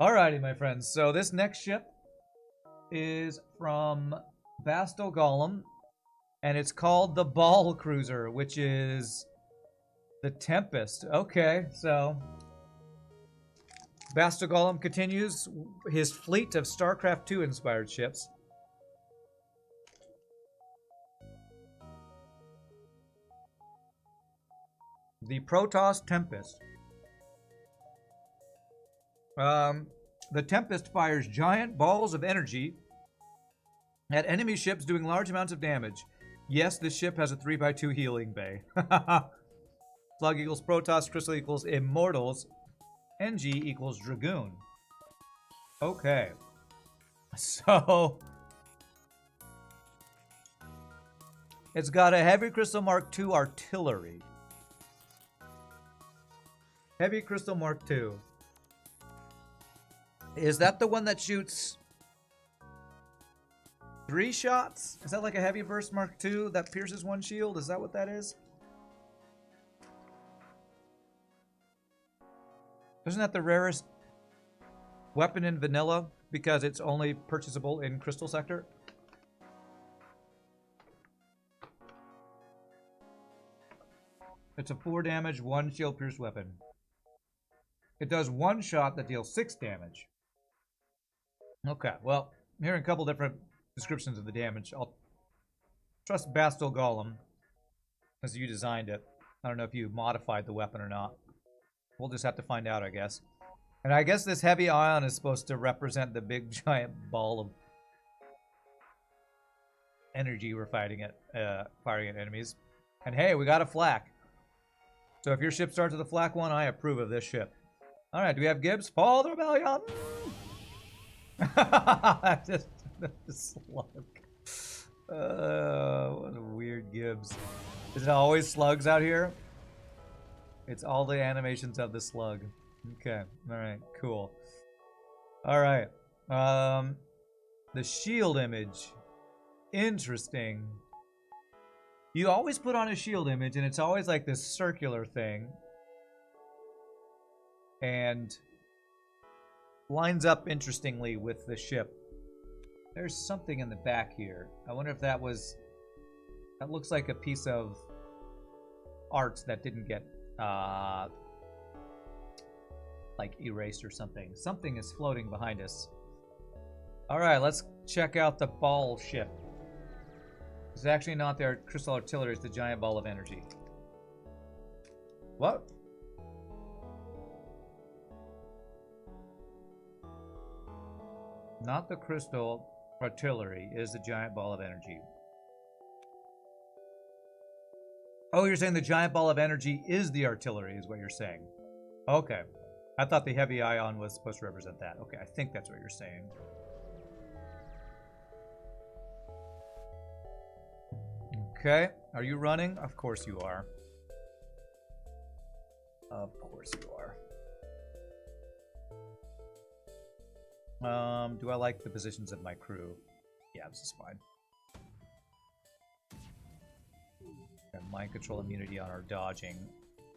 Alrighty, my friends. So this next ship is from bastelgollum, and it's called the Ball Cruiser, which is the Tempest. Okay, so bastelgollum continues his fleet of Starcraft 2 inspired ships. The Protoss Tempest. The Tempest fires giant balls of energy at enemy ships, doing large amounts of damage. Yes, this ship has a 3x2 healing bay. Slug equals Protoss, Crystal equals Immortals, NG equals Dragoon. Okay. So it's got a Heavy Crystal Mark II artillery. Heavy Crystal Mark II. Is that the one that shoots 3 shots? Is that like a Heavy Burst Mark II that pierces 1 shield? Is that what that is? Isn't that the rarest weapon in vanilla because it's only purchasable in Crystal Sector? It's a 4 damage, 1 shield pierce weapon. It does 1 shot that deals 6 damage. Okay, well, I'm hearing a couple different descriptions of the damage. I'll trust bastelgollum as you designed it. I don't know if you modified the weapon or not. We'll just have to find out, I guess. And I guess this heavy ion is supposed to represent the big giant ball of energy we're firing at enemies. And hey, we got a Flak. So if your ship starts with a Flak 1, I approve of this ship. Alright, do we have Gibbs? Follow the rebellion! just the slug. What a weird Gibbs. Is it always slugs out here? It's all the animations of the slug. Okay, alright, cool. Alright. The shield image. Interesting. You always put on a shield image, and it's always like this circular thing. And lines up interestingly with the ship. There's something in the back here. I wonder if that was... That looks like a piece of art that didn't get, like, erased or something. Something is floating behind us. Alright, let's check out the ball ship. It's actually not their crystal artillery, it's the giant ball of energy. What? Not the crystal artillery, it is the giant ball of energy. Oh, you're saying the giant ball of energy is the artillery, is what you're saying. Okay. I thought the heavy ion was supposed to represent that. Okay, I think that's what you're saying. Okay, are you running? Of course you are. Of course you are. Do I like the positions of my crew? Yeah, this is fine. Got mind control immunity on our dodging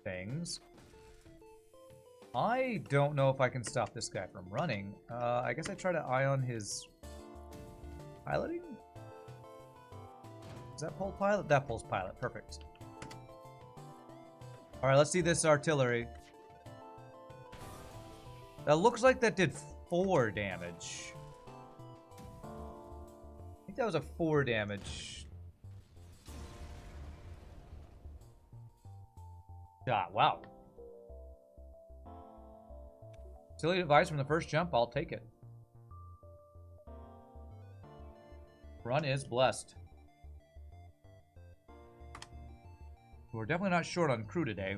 things. I don't know if I can stop this guy from running. I guess I try to ion his piloting? Is that pulse pilot? That pulse pilot. Perfect. Alright, let's see this artillery. That looks like that did 4 damage. I think that was a 4 damage shot. Wow. Silly device from the first jump. I'll take it. Run is blessed. We're definitely not short on crew today.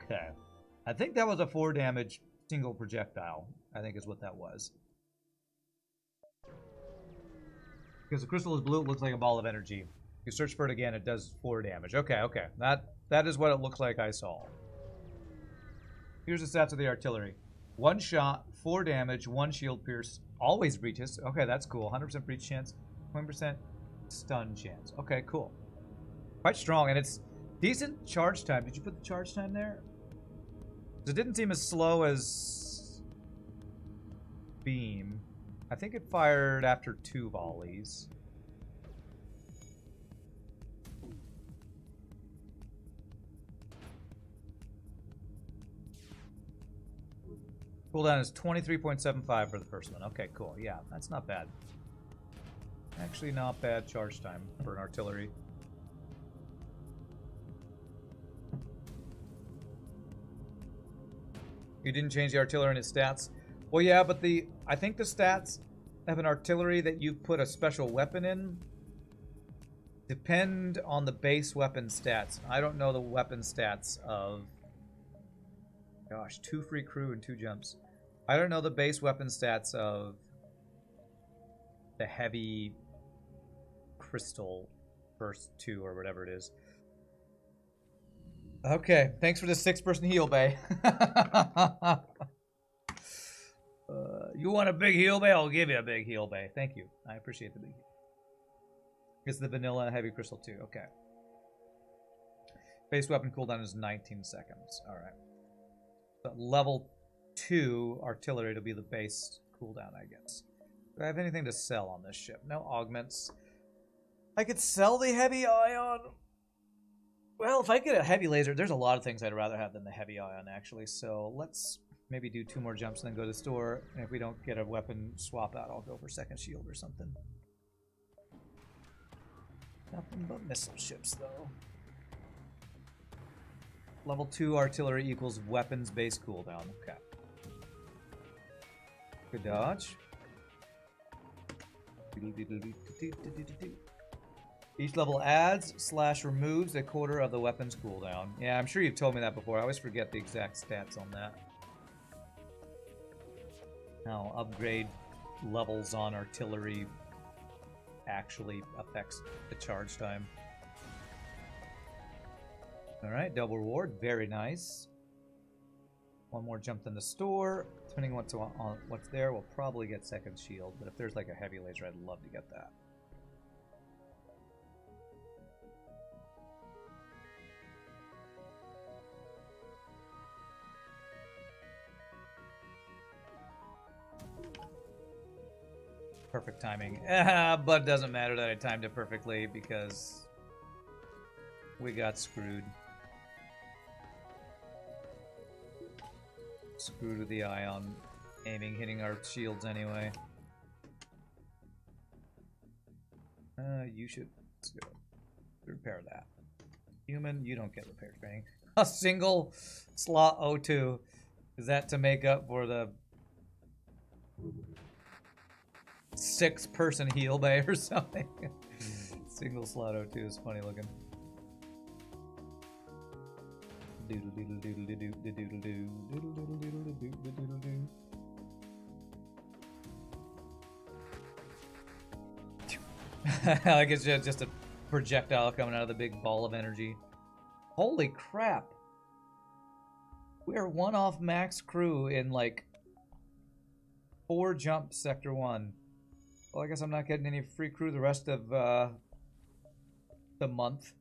Okay. I think that was a 4 damage single projectile, I think is what that was. Because the crystal is blue, it looks like a ball of energy. If you search for it again, it does 4 damage. Okay, okay. That is what it looks like I saw. Here's the stats of the artillery. 1 shot, 4 damage, 1 shield pierce, always breaches. Okay, that's cool. 100% breach chance, 20% stun chance. Okay, cool. Quite strong, and it's decent charge time. Did you put the charge time there? It didn't seem as slow as Beam. I think it fired after 2 volleys. Cooldown is 23.75 for the first one. Okay, cool. Yeah, that's not bad. Actually not bad charge time for an artillery. You didn't change the artillery and its stats? Well, yeah, but I think the stats of an artillery that you put a special weapon in depend on the base weapon stats. I don't know the weapon stats of... Gosh, 2 free crew and 2 jumps. I don't know the base weapon stats of the heavy crystal first 2 or whatever it is. Okay, thanks for the 6-person heal bay. You want a big heal bay? I'll give you a big heal bay. Thank you. I appreciate the big heal. It's the vanilla heavy crystal 2. Okay. Base weapon cooldown is 19 seconds. Alright. But level 2 artillery to be the base cooldown, I guess. Do I have anything to sell on this ship? No augments. I could sell the heavy ion. Well, if I get a heavy laser, there's a lot of things I'd rather have than the heavy ion, actually. So let's maybe do 2 more jumps and then go to the store. And if we don't get a weapon swap out, I'll go for second shield or something. Nothing but missile ships, though. Level 2 artillery equals weapons base cooldown. Okay. Good dodge. Each level adds/removes a quarter of the weapon's cooldown. Yeah, I'm sure you've told me that before. I always forget the exact stats on that. How upgrade levels on artillery actually affects the charge time. Alright, double reward. Very nice. 1 more jump in the store. Depending on what's there, we'll probably get second shield. But if there's like a heavy laser, I'd love to get that. Perfect timing. But it doesn't matter that I timed it perfectly because we got screwed. Screwed with the ion aiming, hitting our shields anyway. You should repair that. Human, you don't get repair training. A single slot O2. Is that to make up for the 6-person heal bay or something? Single slot O2 is funny looking. Doodle doodle doodle doodle doodle doodle doodle doodle doodle doodle doodle. Like it's just a projectile coming out of the big ball of energy. Holy crap! We are 1 off max crew in like 4 jumps sector 1. Well, I guess I'm not getting any free crew the rest of the month.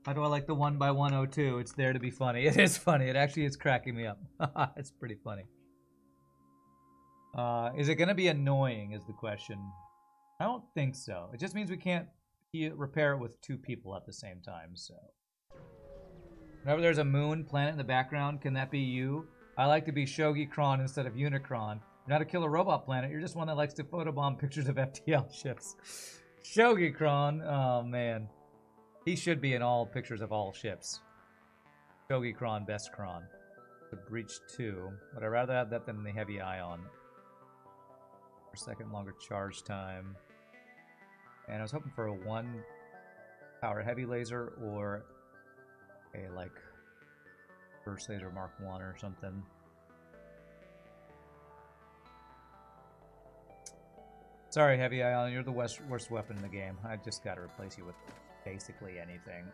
How do I like the 1x102? It's there to be funny. It is funny. It actually is cracking me up. It's pretty funny. Is it going to be annoying is the question. I don't think so. It just means we can't repair it with 2 people at the same time. So, whenever there's a moon planet in the background, can that be you? I like to be Shogi Kron instead of Unicron. You're not a killer robot planet. You're just one that likes to photobomb pictures of FTL ships. Shogi Kron. Oh, man. He should be in all pictures of all ships. Shogi Kron, best Kron. The Breach 2. Would I rather have that than the Heavy Ion? For second longer charge time. And I was hoping for a 1 power heavy laser or a like burst laser Mark 1 or something. Sorry, Heavy Ion, you're the worst weapon in the game. I just got to replace you with basically anything.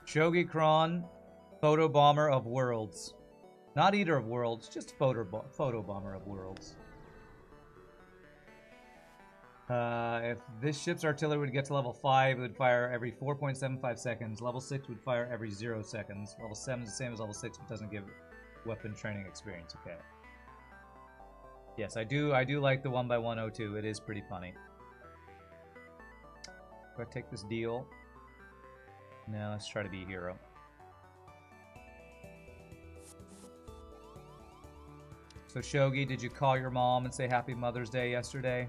Shogi Kron, Photo Bomber of Worlds. Not Eater of Worlds, just Photo Bomber of Worlds. If this ship's artillery would get to level 5, it would fire every 4.75 seconds. Level 6 would fire every 0 seconds. Level 7 is the same as level 6, but doesn't give weapon training experience. Okay. Yes, I do like the 1x102. It is pretty funny. Do I take this deal? No, let's try to be a hero. So Shogi, did you call your mom and say Happy Mother's Day yesterday?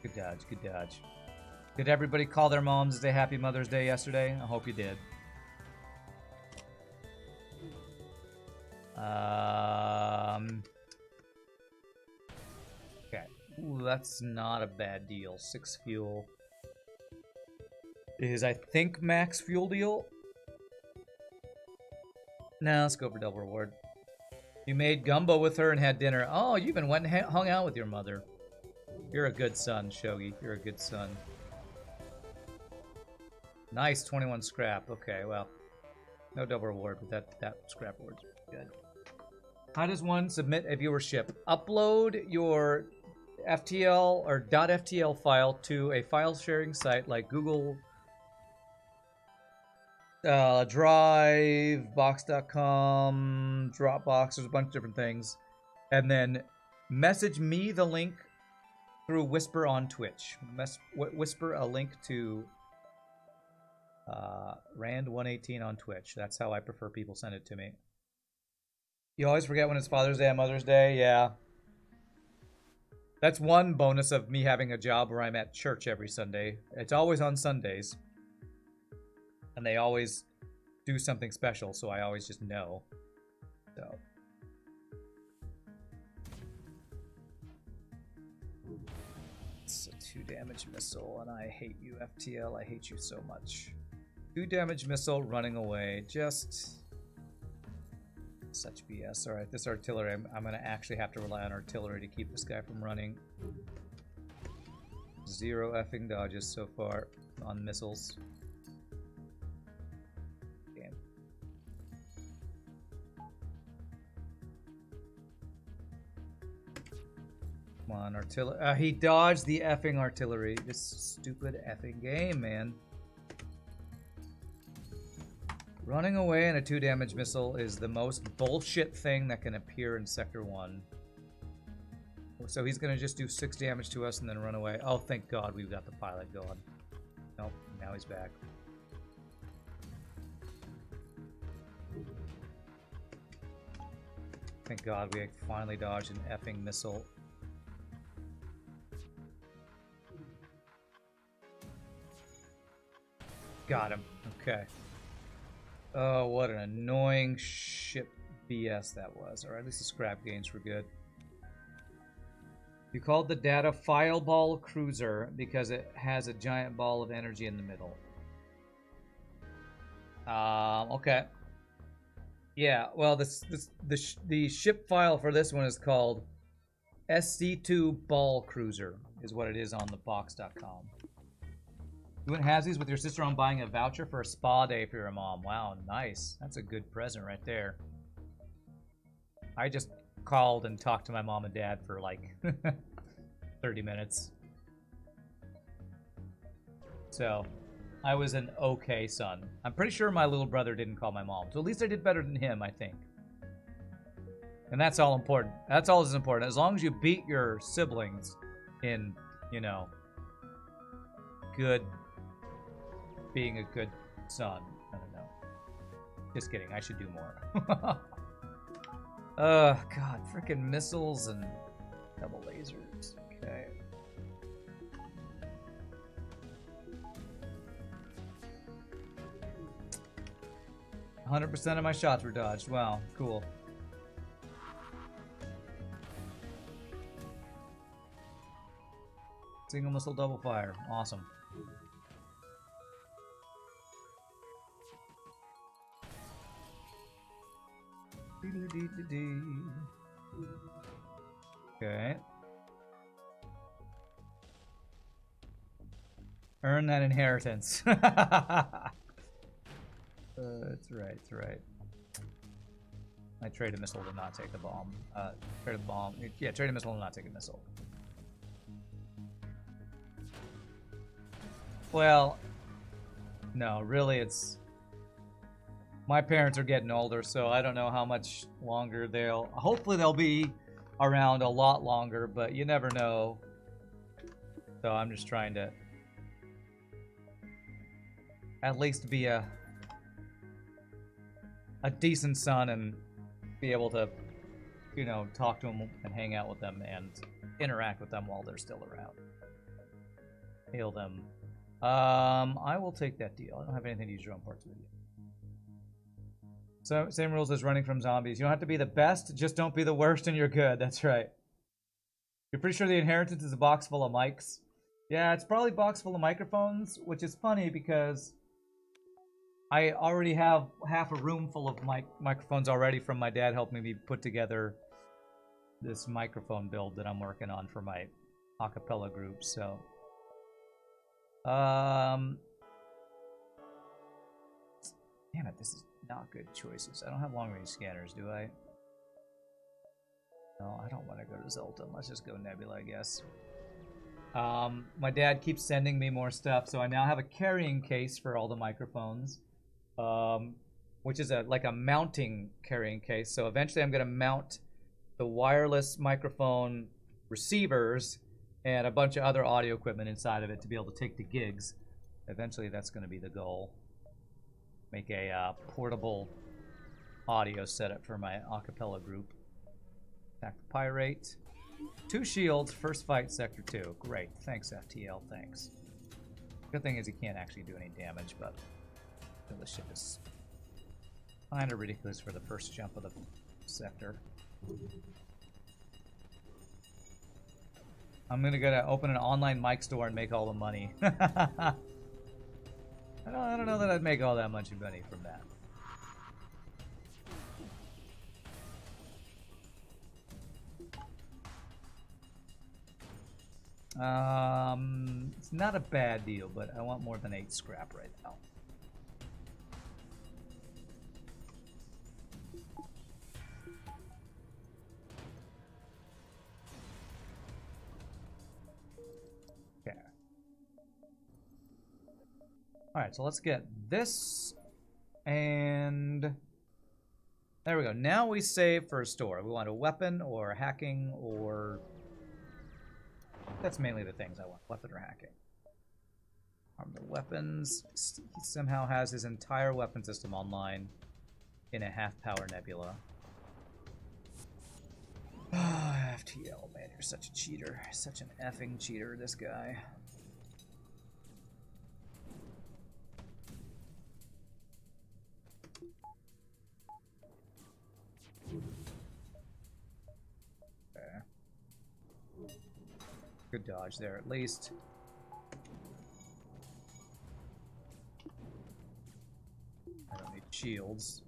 Good dodge, good dodge. Did everybody call their moms and say Happy Mother's Day yesterday? I hope you did. Okay. Ooh, that's not a bad deal. 6 fuel is, I think, max fuel deal. Now let's go for double reward. You made gumbo with her and had dinner. Oh, you even went and hung out with your mother. You're a good son, Shogi. You're a good son. Nice, 21 scrap. Okay, well, no double reward, but that scrap reward's good. How does one submit a viewership? Upload your FTL or .ftl file to a file sharing site like Google Drive, Box.com, Dropbox. There's a bunch of different things, and then message me the link through Whisper on Twitch. Whisper a link to Rand118 on Twitch. That's how I prefer people send it to me. You always forget when it's Father's Day and Mother's Day. Yeah. That's one bonus of me having a job where I'm at church every Sunday. It's always on Sundays. And they always do something special, so I always just know. So. It's a 2 damage missile, and I hate you, FTL. I hate you so much. 2 damage missile running away. Just such BS. Alright, this artillery, I'm going to actually have to rely on artillery to keep this guy from running. 0 effing dodges so far on missiles. Damn. Come on, artillery. He dodged the effing artillery. This stupid effing game, man. Running away in a 2 damage missile is the most bullshit thing that can appear in Sector 1. So he's going to just do 6 damage to us and then run away. Oh, thank God we've got the pilot going. Nope, now he's back. Thank God we finally dodged an effing missile. Got him. Okay. Oh, what an annoying ship BS that was. Or at least the scrap gains were good. You called the data FTL Ball Cruiser because it has a giant ball of energy in the middle. Okay. Yeah, well, the ship file for this one is called SC2 Ball Cruiser, is what it is on the box.com. You went halvesies with your sister on buying a voucher for a spa day for your mom. Wow, nice. That's a good present right there. I just called and talked to my mom and dad for like 30 minutes. So, I was an okay son. I'm pretty sure my little brother didn't call my mom. So at least I did better than him, I think. And that's all important. That's all that's important. As long as you beat your siblings in, you know, being a good son. I don't know. Just kidding. I should do more. God, freaking missiles and double lasers. Okay. %of my shots were dodged. Wow, cool. Single missile double fire. Awesome. Okay. Earn that inheritance. That's right, that's right. I trade a missile to not take the bomb. Trade a bomb. Yeah, trade a missile to not take a missile. Well, no, really, it's... My parents are getting older, so I don't know how much longer they'll... Hopefully they'll be around a lot longer, but you never know. So I'm just trying to at least be a decent son and be able to, you know, talk to them and hang out with them and interact with them while they're still around. Hail them. I will take that deal. I don't have anything to use drone parts with you. So, same rules as running from zombies. You don't have to be the best, just don't be the worst and you're good. That's right. You're pretty sure the inheritance is a box full of mics? Yeah, it's probably a box full of microphones, which is funny because I already have half a room full of microphones already from my dad helping me put together this microphone build that I'm working on for my acapella group, so... Damn it, this is not good choices. I don't have long-range scanners, do I? No, I don't want to go to Zoltan. Let's just go Nebula, I guess. My dad keeps sending me more stuff, so I now have a carrying case for all the microphones, which is like a mounting carrying case. So eventually I'm going to mount the wireless microphone receivers and a bunch of other audio equipment inside of it to be able to take the gigs. Eventually that's going to be the goal. Make a portable audio setup for my acapella group. Attack the pirate. 2 shields, first fight, sector 2. Great, thanks FTL, thanks. Good thing is he can't actually do any damage, but the ship is kind of ridiculous for the first jump of the sector. I'm gonna open an online mic store and make all the money. I don't know that I'd make all that much money from that. It's not a bad deal, but I want more than 8 scrap right now. Okay. Alright, so let's get this, and there we go. Now we save for a store. We want a weapon or hacking or... That's mainly the things I want, weapon or hacking. The weapons, he somehow has his entire weapon system online in a half-power nebula. FTL, man, you're such a cheater. Such an effing cheater, this guy. Good dodge there, at least. I don't need shields.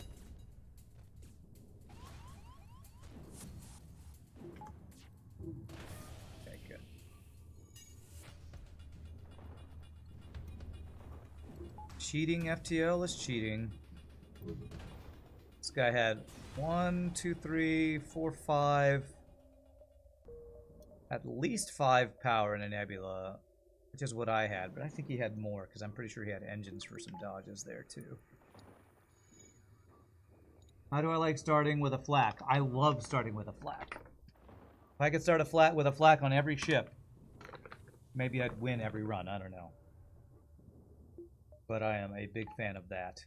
Okay, good. Cheating, FTL is cheating. This guy had 1, 2, 3, 4, 5... At least 5 power in a nebula, which is what I had, but I think he had more, because I'm pretty sure he had engines for some dodges there, too. How do I like starting with a flak? I love starting with a flak. If I could start with a flak on every ship, maybe I'd win every run, I don't know. But I am a big fan of that.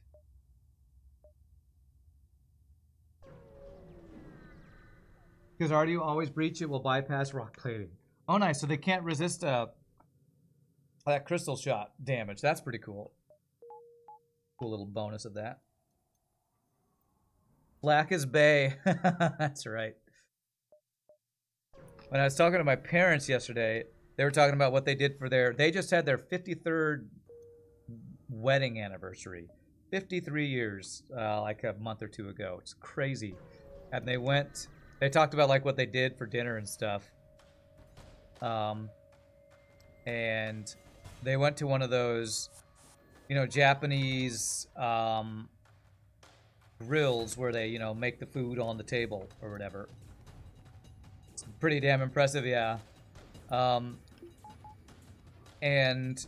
Because RDU always breach it will bypass rock plating. Oh, nice. So they can't resist that crystal shot damage. That's pretty cool. Cool little bonus of that. Black is Bay. That's right. When I was talking to my parents yesterday, they were talking about what they did for their... They just had their 53rd wedding anniversary. 53 years, like a month or two ago. It's crazy. And they went... They talked about like what they did for dinner and stuff. And they went to one of those, you know, Japanese grills where they, you know, make the food on the table or whatever. It's pretty damn impressive, yeah. And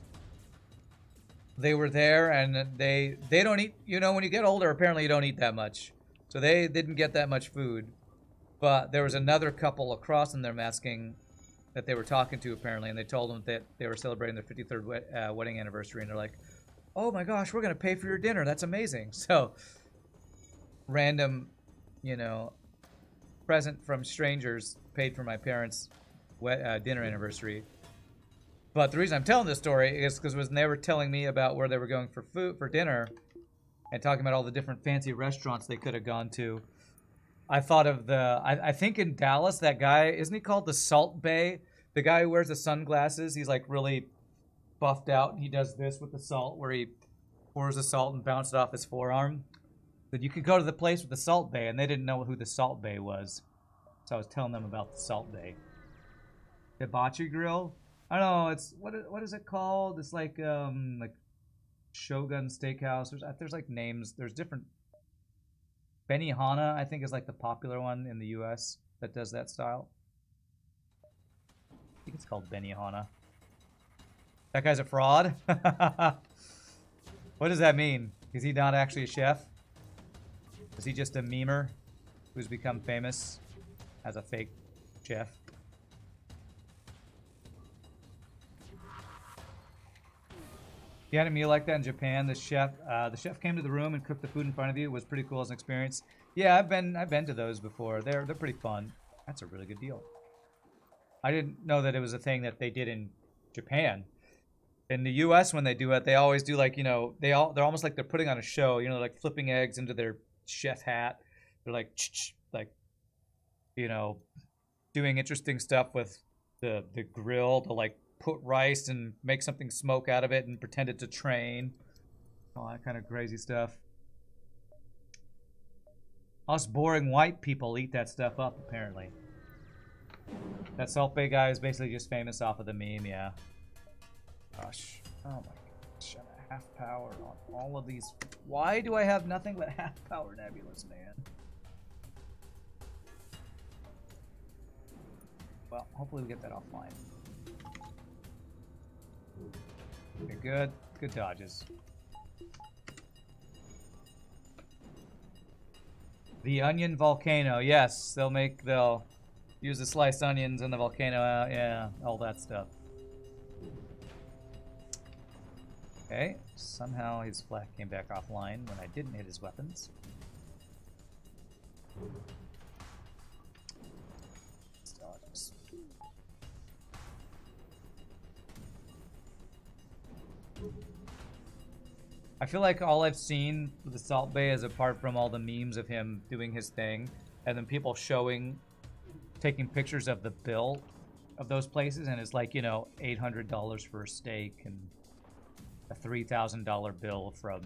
they were there, and they don't eat, you know, when you get older, apparently you don't eat that much. So they didn't get that much food. But there was another couple across from them asking that they were talking to, apparently, and they told them that they were celebrating their 53rd wedding anniversary, and they're like, oh my gosh, we're going to pay for your dinner. That's amazing. So, random, you know, present from strangers paid for my parents' dinner anniversary. But the reason I'm telling this story is because when they were telling me about where they were going for food, for dinner, and talking about all the different fancy restaurants they could have gone to, I thought of the, I think in Dallas, that guy, isn't he called the Salt Bay? The guy who wears the sunglasses, he's like really buffed out, and he does this with the salt, where he pours the salt and bounces it off his forearm. That you could go to the place with the Salt Bay, and they didn't know who the Salt Bay was. So I was telling them about the Salt Bay. Hibachi Grill? I don't know, it's, what is it called? It's like Shogun Steakhouse. There's like names, there's different. Benihana, I think, is like the popular one in the US that does that style. I think it's called Benihana. That guy's a fraud? What does that mean? Is he not actually a chef? Is he just a memer who's become famous as a fake chef? You had a meal like that in Japan. The chef came to the room and cooked the food in front of you. It was pretty cool as an experience. Yeah, I've been to those before. They're pretty fun. That's a really good deal. I didn't know that it was a thing that they did in Japan. In the U.S., when they do it, they always do, like, you know, they're almost like they're putting on a show. You know, like flipping eggs into their chef hat. They're like, you know, doing interesting stuff with the grill to, like, put rice and make something smoke out of it and pretend it's a train. All that kind of crazy stuff. Us boring white people eat that stuff up, apparently. That Salt Bay guy is basically just famous off of the meme, yeah. Gosh. Oh my gosh. I'm at half power on all of these. Why do I have nothing but half power nebulas, man? Well, hopefully we get that offline. Okay, good. Good dodges. The onion volcano. Yes, they'll use the sliced onions in the volcano. Yeah, all that stuff. Okay, somehow his flak came back offline when I didn't hit his weapons. Dodges. I feel like all I've seen with the Salt Bay is, apart from all the memes of him doing his thing, and then people taking pictures of the bill of those places, and it's like, you know, $800 for a steak and a $3,000 bill from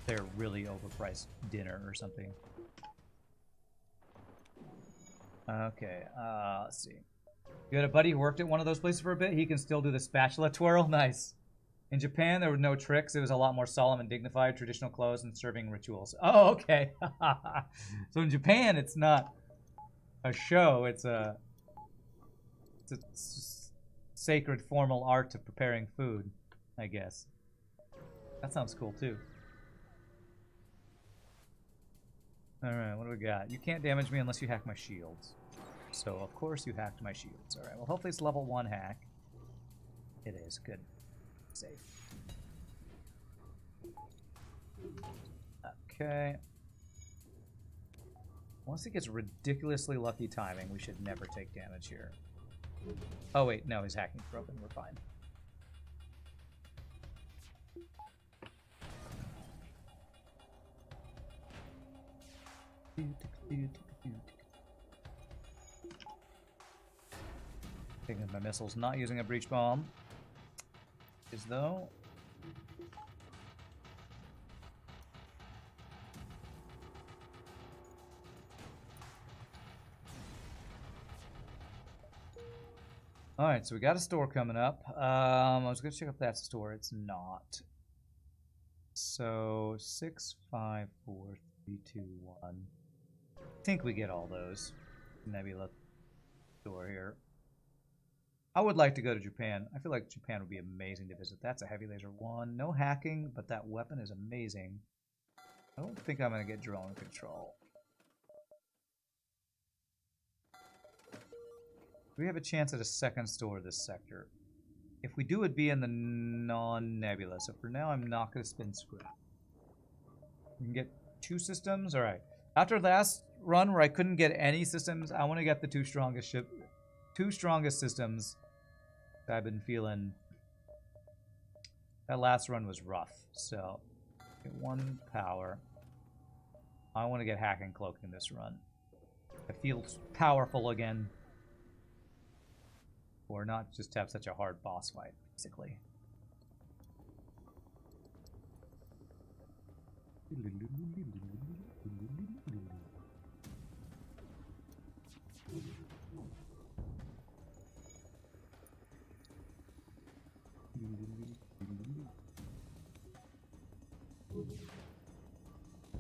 their really overpriced dinner or something. Okay, let's see. You had a buddy who worked at one of those places for a bit? He can still do the spatula twirl? Nice. In Japan, there were no tricks. It was a lot more solemn and dignified, traditional clothes and serving rituals. Oh, okay. So in Japan, it's not a show. It's a sacred, formal art of preparing food, I guess. That sounds cool, too. All right, what do we got? You can't damage me unless you hack my shields. So, of course, you hacked my shields. All right, well, hopefully it's level 1 hack. It is. Good. Safe. Okay. Once it gets ridiculously lucky timing, we should never take damage here. Oh, wait. No, his hacking's broken. We're fine. Taking my missiles, not using a breach bomb. As though. Alright, so we got a store coming up. I was going to check if that's a store. It's not. So 6, 5, 4, 3, 2, 1. I think we get all those. Nebula door here. I would like to go to Japan. I feel like Japan would be amazing to visit. That's a heavy laser 1. No hacking, but that weapon is amazing. I don't think I'm going to get drone control. We have a chance at a second store this sector. If we do, it'd be in the non-nebula. So for now, I'm not going to spend scrap. We can get 2 systems. All right. After last run where I couldn't get any systems, I want to get the 2 strongest systems. I've been feeling. That last run was rough. So get 1 power. I want to get hack and cloaking this run. It feels powerful again. Or not just have such a hard boss fight, basically.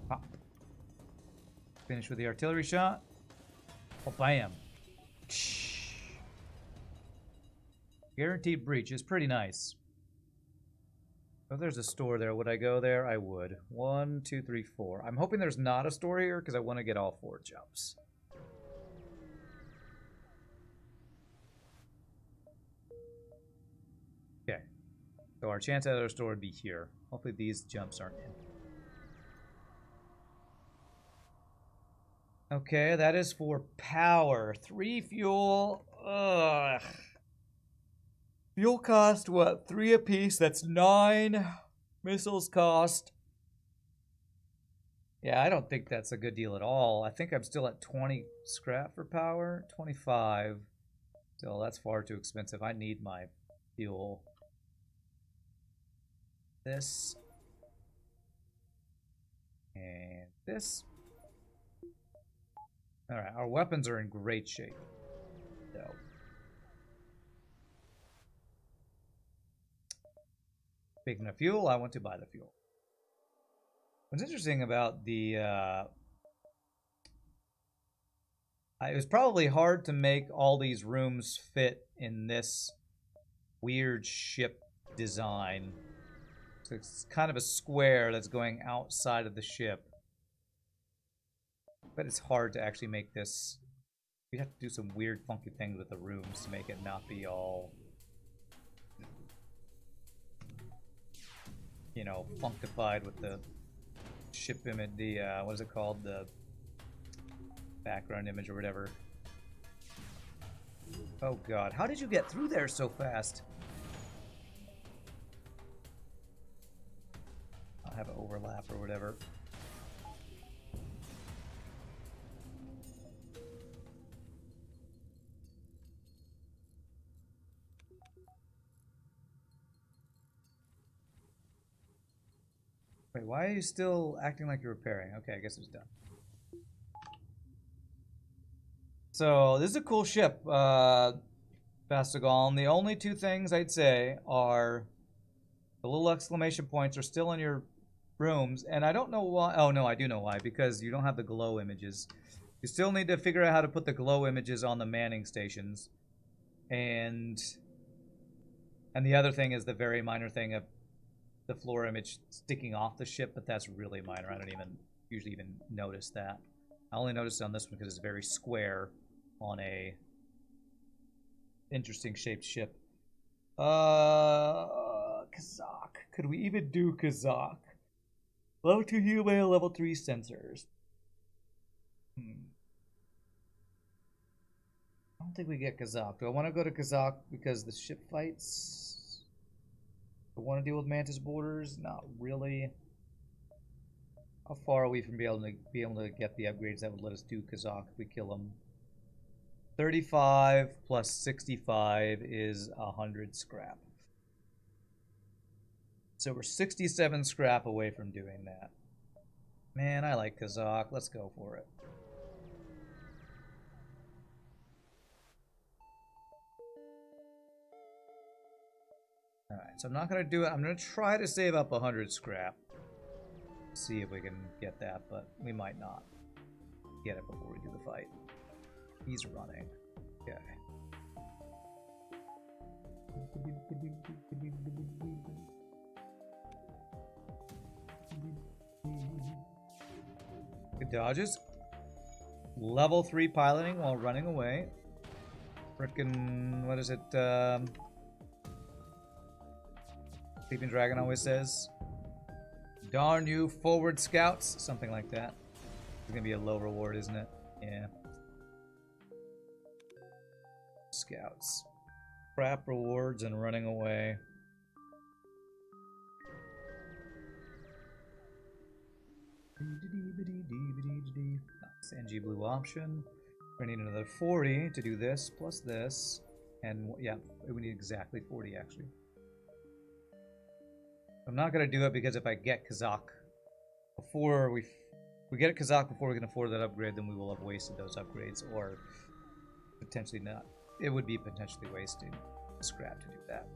Pop. Finish with the artillery shot. Oh, bam. Guaranteed breach is pretty nice. If there's a store there, would I go there? I would. 1, 2, 3, 4. I'm hoping there's not a store here because I want to get all 4 jumps. Okay. So our chance at our store would be here. Hopefully these jumps aren't in. Okay, that is for power. 3 fuel. Ugh. Fuel cost, what, 3 apiece? That's 9 missiles cost. Yeah, I don't think that's a good deal at all. I think I'm still at 20 scrap for power. 25. Still, that's far too expensive. I need my fuel. This. And this. Alright, our weapons are in great shape. So. Speaking of fuel, I want to buy the fuel. What's interesting about the... it was probably hard to make all these rooms fit in this weird ship design. So it's kind of a square that's going outside of the ship. But it's hard to actually make this... We have to do some weird funky things with the rooms to make it not be all... you know, funkified with the ship image, the, what is it called? The background image or whatever. Oh god, how did you get through there so fast? I'll have an overlap or whatever. Wait, why are you still acting like you're repairing? Okay, I guess it's done. So, this is a cool ship, bastelgollum. The only 2 things I'd say are the little exclamation points are still in your rooms, and I don't know why. Oh, no, I do know why, because you don't have the glow images. You still need to figure out how to put the glow images on the manning stations. And the other thing is the very minor thing of the floor image sticking off the ship, but that's really minor. I don't even usually even notice that. I only noticed it on this one because it's very square on a interesting shaped ship. Kazakh. Could we even do Kazakh? Level 2 human, level 3 sensors. I don't think we get Kazakh. Do I want to go to Kazakh because the ship fights? I want to deal with Mantis borders? Not really. How far are we from being able to get the upgrades that would let us do Kazakh if we kill them? 35 plus 65 is 100 scrap. So we're 67 scrap away from doing that. Man, I like Kazakh. Let's go for it. Alright, so I'm not going to do it. I'm going to try to save up 100 scrap. see if we can get that, but we might not get it before we do the fight. He's running. Okay. Good dodges. Level 3 piloting while running away. Frickin', what is it? Sleeping Dragon always says, darn you, forward scouts. Something like that. It's gonna be a low reward, isn't it? Yeah. Scouts. Crap rewards and running away. Nice. NG blue option. We need another 40 to do this, plus this. And yeah, we need exactly 40 actually. I'm not gonna do it because if I get Kazakh before we get Kazakh before we can afford that upgrade, then we will have wasted those upgrades, or potentially not. It would be potentially wasting scrap to do that.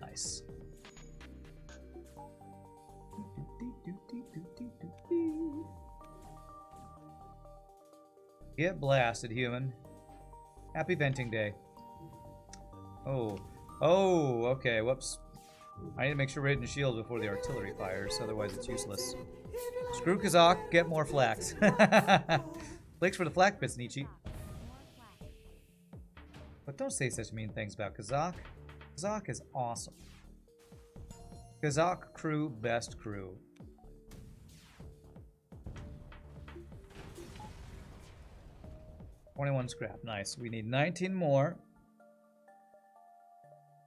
Nice. Get blasted, human. Happy venting day. Oh. Oh, okay, whoops. I need to make sure we're hitting the shield before the artillery fires, otherwise it's useless. Screw Kazakh, get more flaks. Thanks for the flak bits, Nietzsche. But don't say such mean things about Kazakh. Kazakh is awesome. Kazakh crew, best crew. $21 scrap, nice. We need 19 more.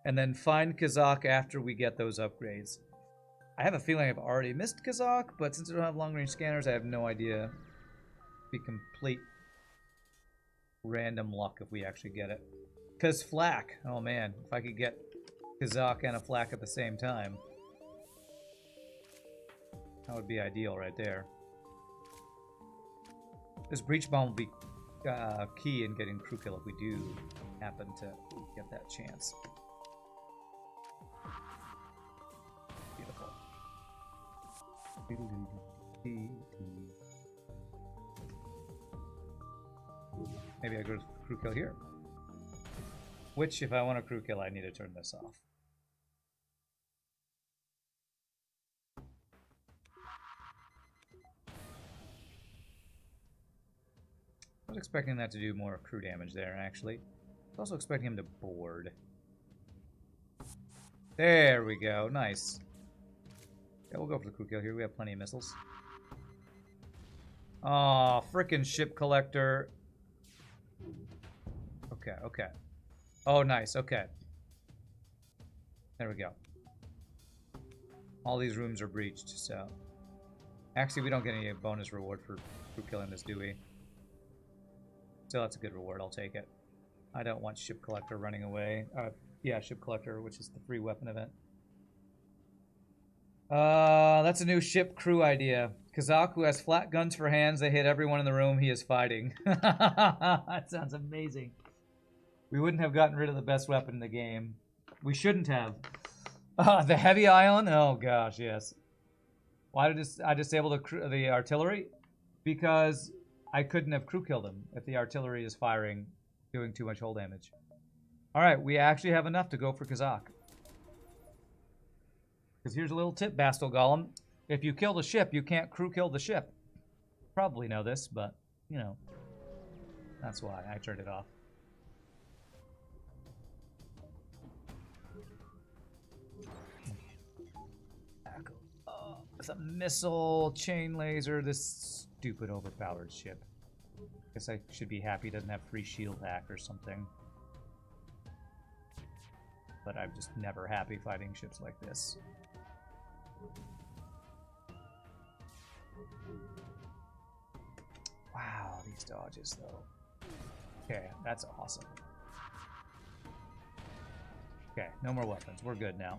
And then find Kazakh after we get those upgrades. I have a feeling I've already missed Kazakh, but since I don't have long-range scanners, I have no idea. It'd be complete random luck if we actually get it. Because Flak, oh man, if I could get Kazakh and a Flak at the same time, that would be ideal right there. This breach bomb will be key in getting crew kill if we do happen to get that chance. Beautiful. Maybe I go to crew kill here. Which, if I want a crew kill, I need to turn this off. I was expecting that to do more crew damage there, actually. I was also expecting him to board. There we go. Nice. Yeah, we'll go for the crew kill here. We have plenty of missiles. Oh, frickin' ship collector. Okay, okay. Oh, nice. Okay. There we go. All these rooms are breached, so... Actually, we don't get any bonus reward for crew killing this, do we? Still, that's a good reward. I'll take it. I don't want ship collector running away. Yeah, ship collector, which is the free weapon event. That's a new ship crew idea. Kazakh, who has flat guns for hands, they hit everyone in the room he is fighting. That sounds amazing. We wouldn't have gotten rid of the best weapon in the game. We shouldn't have. The heavy ion? Oh gosh, yes. Why did I disable the artillery? Because I couldn't have crew killed him if the artillery is firing, doing too much hull damage. Alright, we actually have enough to go for Kazakh. Because here's a little tip, bastelgollum. If you kill the ship, you can't crew kill the ship. Probably know this, but, you know. That's why I turned it off. With a missile, chain laser, this stupid overpowered ship. Guess I should be happy it doesn't have free shield hack or something. But I'm just never happy fighting ships like this. Wow, these dodges though. Okay, that's awesome. Okay, no more weapons. We're good now.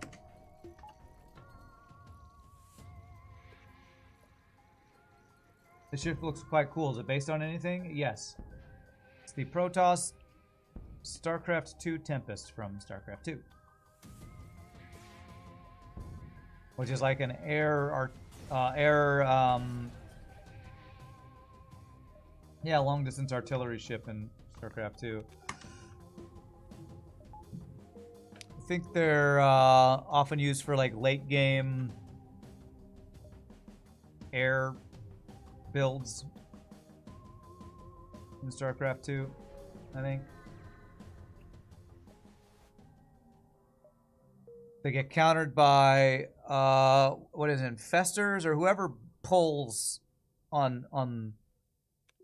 The ship looks quite cool. Is it based on anything? Yes. It's the Protoss Starcraft 2 Tempest from Starcraft 2. Which is like an long-distance artillery ship in Starcraft 2. I think they're often used for like late-game air builds in Starcraft 2, I think. They get countered by what is it, infestors or whoever pulls on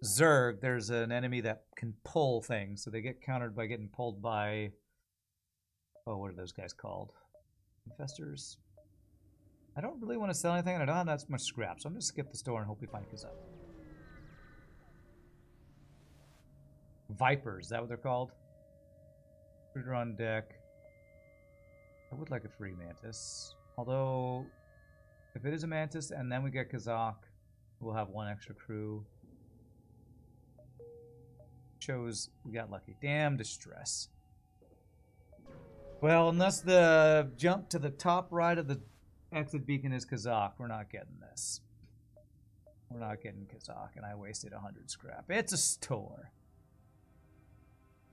Zerg. There's an enemy that can pull things, so they get countered by getting pulled by, oh, what are those guys called? Infestors. I don't really want to sell anything, and I don't have that much scrap, so I'm going to skip the store and hope we find Kazak. Vipers, is that what they're called? Recruiter on deck. I would like a free Mantis. Although, if it is a Mantis and then we get Kazak, we'll have one extra crew. Shows we got lucky. Damn distress. Well, unless the jump to the top right of the exit beacon is Kazak, we're not getting this. We're not getting Kazak, and I wasted 100 scrap. It's a store.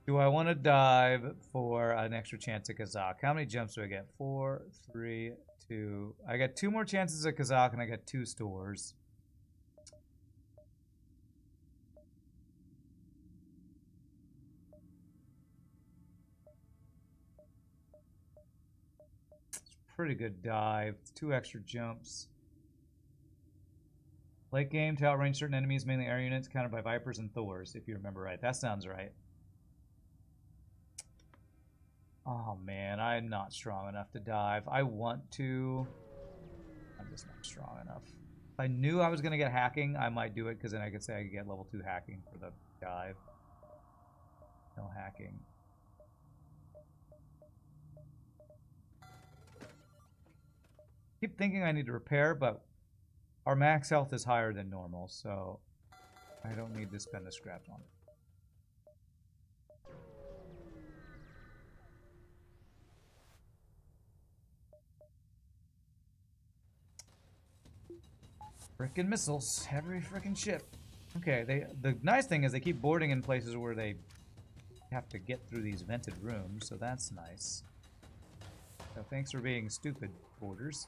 Do I want to dive for an extra chance at Kazak? How many jumps do I get? 4, 3, 2. I got 2 more chances at Kazak, and I got 2 stores. It's a pretty good dive. 2 extra jumps. Late game to outrange certain enemies, mainly air units, countered by Vipers and Thors, if you remember right. That sounds right. Oh man, I'm not strong enough to dive. I want to. I'm just not strong enough. If I knew I was going to get hacking, I might do it, because then I could say I could get level 2 hacking for the dive. No hacking. Keep thinking I need to repair, but our max health is higher than normal, so I don't need to spend the scrap on it. Frickin' missiles, every frickin' ship. Okay, the nice thing is they keep boarding in places where they have to get through these vented rooms, so that's nice. So thanks for being stupid, boarders.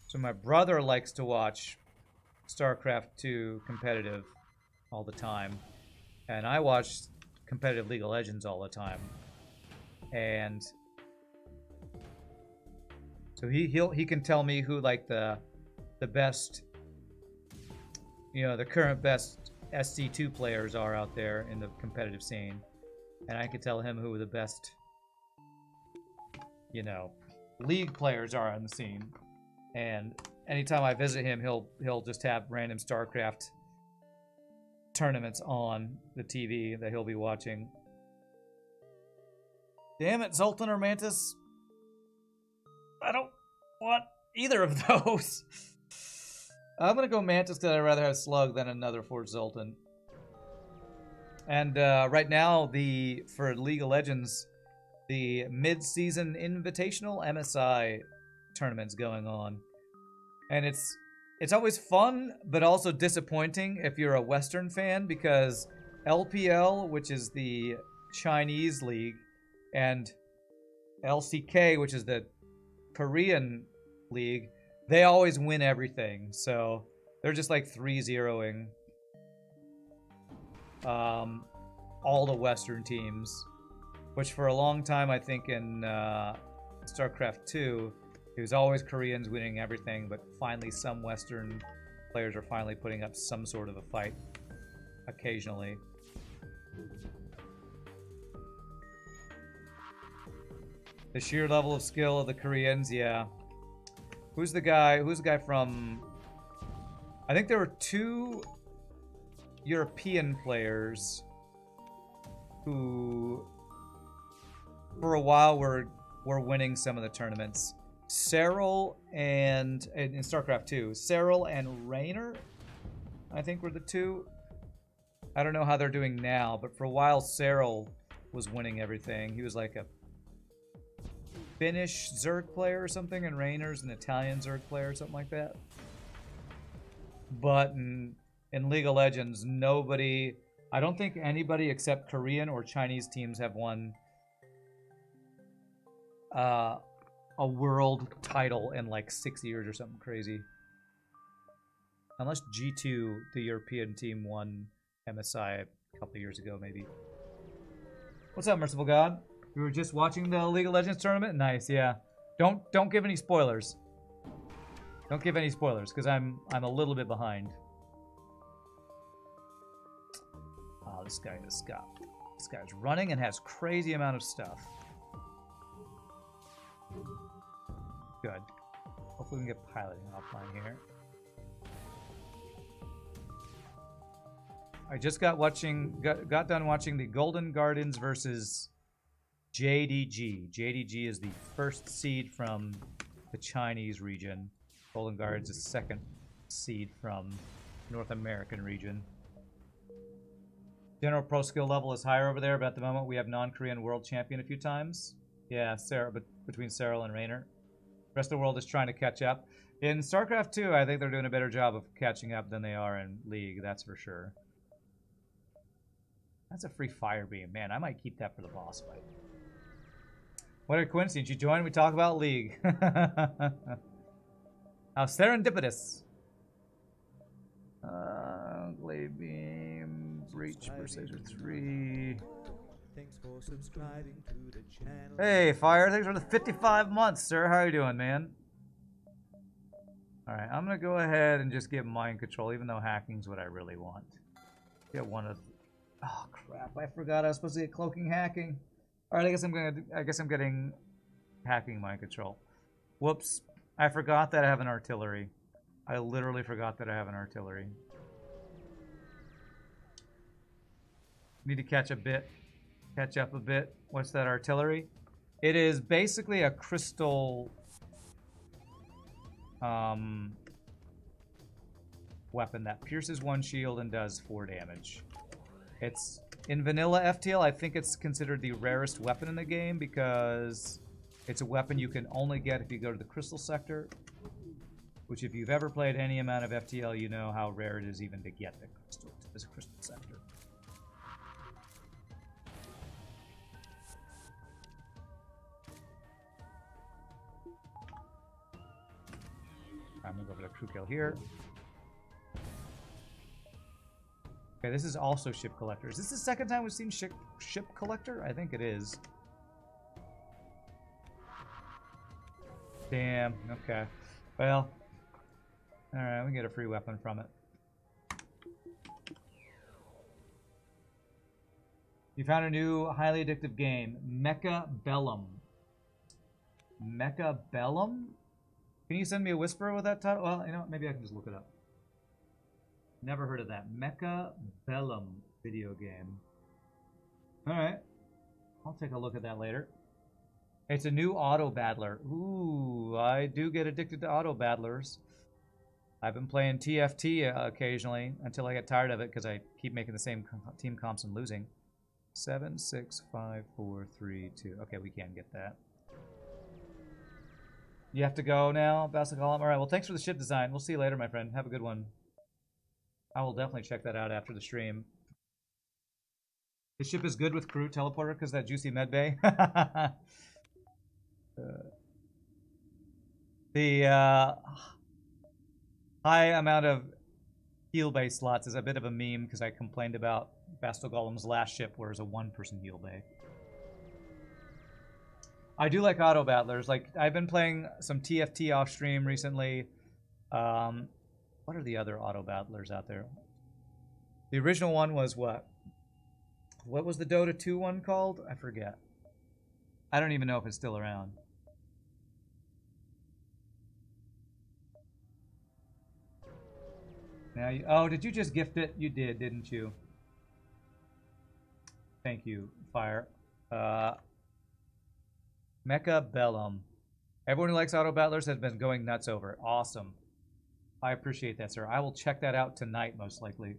So my brother likes to watch Starcraft 2 competitive all the time, and I watch competitive League of Legends all the time. And so he can tell me who like the best, you know, the current best SC2 players are out there in the competitive scene, and I can tell him who the best, you know, League players are on the scene. And anytime I visit him, he'll just have random StarCraft tournaments on the TV that he'll be watching. Damn it, Zoltan or Mantis. I don't want either of those. I'm going to go Mantis because I'd rather have Slug than another Fort Zoltan. And right now, for League of Legends, the mid-season invitational MSI tournaments going on, and it's always fun but also disappointing if you're a Western fan, because LPL, which is the Chinese league, and LCK, which is the Korean league, they always win everything, so they're just like 3-0ing all the Western teams, which for a long time, I think in StarCraft 2, it was always Koreans winning everything, but finally some Western players are finally putting up some sort of a fight occasionally. The sheer level of skill of the Koreans, yeah. Who's the guy from I think there were 2 European players who, for a while, were winning some of the tournaments. Cyril and in StarCraft 2, Cyril and Raynor, I think were the 2. I don't know how they're doing now, but for a while, Cyril was winning everything. He was like a Finnish Zerg player or something, and Raynor's an Italian Zerg player or something like that. But in League of Legends, nobody, I don't think anybody except Korean or Chinese teams have won a world title in like 6 years or something crazy. Unless G2, the European team, won MSI a couple years ago, maybe. What's up, Merciful God? We were just watching the League of Legends tournament? Nice, yeah. Don't give any spoilers. Don't give any spoilers, because I'm a little bit behind. Oh, this guy's running and has crazy amount of stuff. Good. Hopefully we can get piloting offline here. I just got done watching the Golden Gardens versus JDG. JDG is the first seed from the Chinese region. Golden Gardens is second seed from North American region. General pro skill level is higher over there, but at the moment we have non-Korean world champion a few times. Yeah, Sarah, but between Cyril and Raynor. The rest of the world is trying to catch up. In StarCraft 2, I think they're doing a better job of catching up than they are in League, that's for sure. That's a free fire beam. Man, I might keep that for the boss fight. What a coincidence. You joined, we talk about League. How serendipitous. Glade beam, breach, Precision 3. Thanks for subscribing to the channel. Hey, Fire, thanks for the 55 months, sir. How are you doing, man? Alright, I'm gonna go ahead and just get mind control, even though hacking's what I really want. Get one of... Oh, crap. I forgot I was supposed to get cloaking hacking. Alright, I guess I'm getting hacking mind control. Whoops. I forgot that I have an artillery. I literally forgot that I have an artillery. Need to catch up a bit. What's that artillery? It is basically a crystal weapon that pierces 1 shield and does 4 damage. It's in vanilla FTL. I think it's considered the rarest weapon in the game because it's a weapon you can only get if you go to the crystal sector, which if you've ever played any amount of FTL, you know how rare it is even to get the crystal to this crystal sector. I'm gonna go for the crew kill here. Okay, this is also ship collector. Is this the second time we've seen ship collector? I think it is. Damn, okay. Well, alright, we can get a free weapon from it. You found a new highly addictive game, Mecha Bellum. Mecha Bellum? Can you send me a whisper with that title? Well, you know what? Maybe I can just look it up. Never heard of that. Mecha Bellum video game. Alright. I'll take a look at that later. It's a new auto battler. Ooh, I do get addicted to auto battlers. I've been playing TFT occasionally until I get tired of it because I keep making the same team comps and losing. 7, 6, 5, 4, 3, 2. Okay, we can get that. You have to go now, bastelgollum. Alright, well, thanks for the ship design. We'll see you later, my friend. Have a good one. I will definitely check that out after the stream. The ship is good with crew teleporter because that juicy medbay. The high amount of heal bay slots is a bit of a meme because I complained about bastelgollum's last ship where it's a 1-person heal bay. I do like auto battlers. Like, I've been playing some TFT off stream recently. What are the other auto battlers out there? The original one was what? What was the Dota 2 one called? I forget. I don't even know if it's still around. Now you, oh, did you just gift it? You did, didn't you? Thank you, Fire. Mecha Bellum. Everyone who likes auto battlers has been going nuts over it. Awesome. I appreciate that, sir. I will check that out tonight, most likely.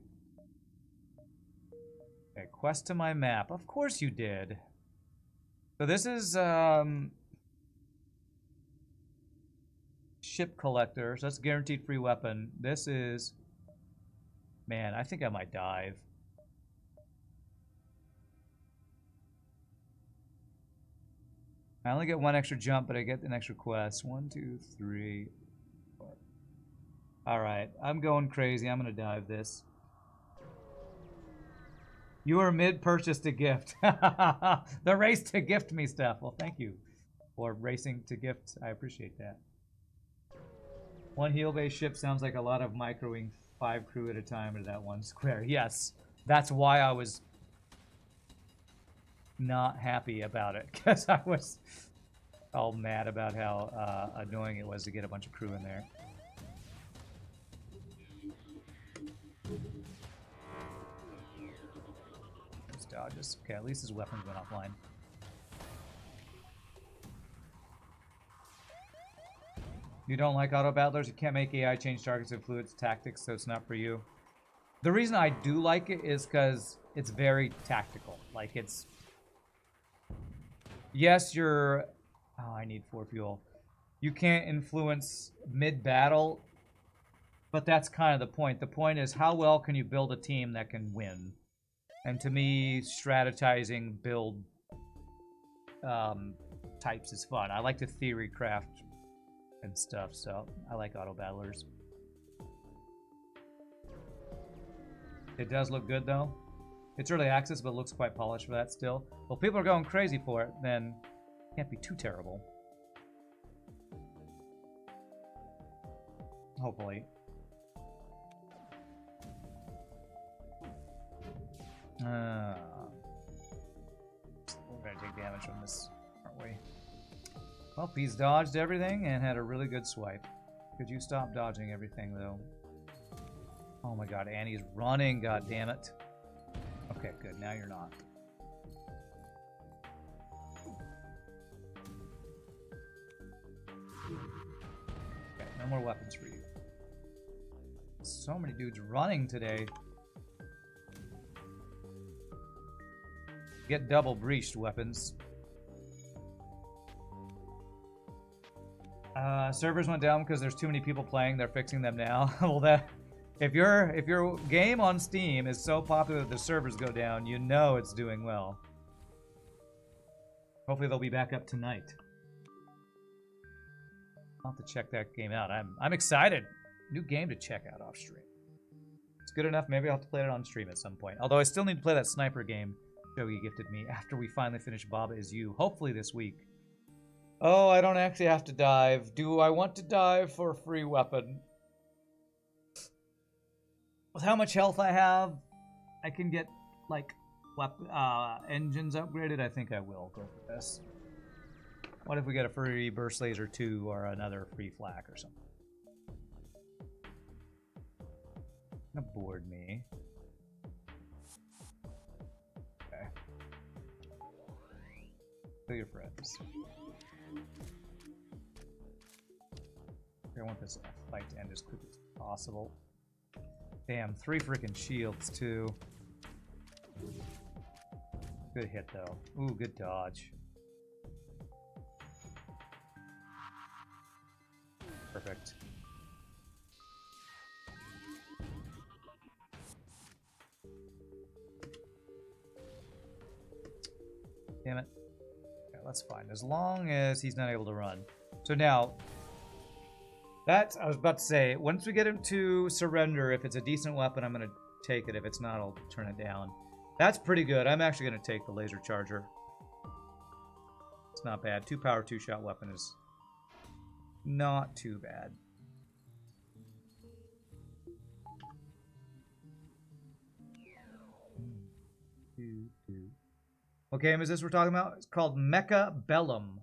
Okay, quest to my map. Of course you did. So this is ship collector. So that's guaranteed free weapon. This is, man, I think I might dive. I only get one extra jump, but I get an extra quest. 1, 2, 3, 4. All right, I'm going crazy. I'm gonna dive this. You are mid-purchase to gift. The race to gift me stuff. Well, thank you for racing to gift. I appreciate that. One heel-based ship sounds like a lot of microing 5 crew at a time into that one square. Yes, that's why I was not happy about it, because I was all mad about how annoying it was to get a bunch of crew in there. Just dodges. Okay, at least his weapons went offline. You don't like auto battlers? You can't make AI change targets and fluids tactics, so it's not for you. The reason I do like it is because it's very tactical. Like, it's... Yes, you're... Oh, I need 4 fuel. You can't influence mid-battle, but that's kind of the point. The point is, how well can you build a team that can win? And to me, strategizing build types is fun. I like to theory craft and stuff, so I like auto battlers. It does look good, though. It's early access, but it looks quite polished for that still. Well, if people are going crazy for it, then it can't be too terrible. Hopefully. We're gonna take damage from this, aren't we? Well, he's dodged everything and had a really good swipe. Could you stop dodging everything, though? Oh my god, Annie's running, god damn it. Okay, good. Now you're not. Okay, no more weapons for you. So many dudes running today. Get double breached weapons. Servers went down because there's too many people playing. They're fixing them now. Well, that if your game on Steam is so popular that the servers go down, you know it's doing well. Hopefully they'll be back up tonight. I'll have to check that game out. I'm excited. New game to check out off stream. It's good enough. Maybe I'll have to play it on stream at some point. Although I still need to play that sniper game Joey gifted me after we finally finish Baba Is You. Hopefully this week. Oh, I don't actually have to dive. Do I want to dive for a free weapon? With how much health I have, I can get, like, engines upgraded. I think I will go for this. What if we get a free Burst Laser 2 or another free Flak or something? Gonna board me. Okay. Kill your friends. I want this fight to end as quick as possible. Damn, 3 freaking shields too. Good hit though. Ooh, good dodge. Perfect. Damn it. Yeah, that's fine. As long as he's not able to run. So now, that's, I was about to say, once we get him to surrender, if it's a decent weapon, I'm going to take it. If it's not, I'll turn it down. That's pretty good. I'm actually going to take the laser charger. It's not bad. 2 power, 2-shot weapon is not too bad. What game is this we're talking about? It's called Mecha Bellum.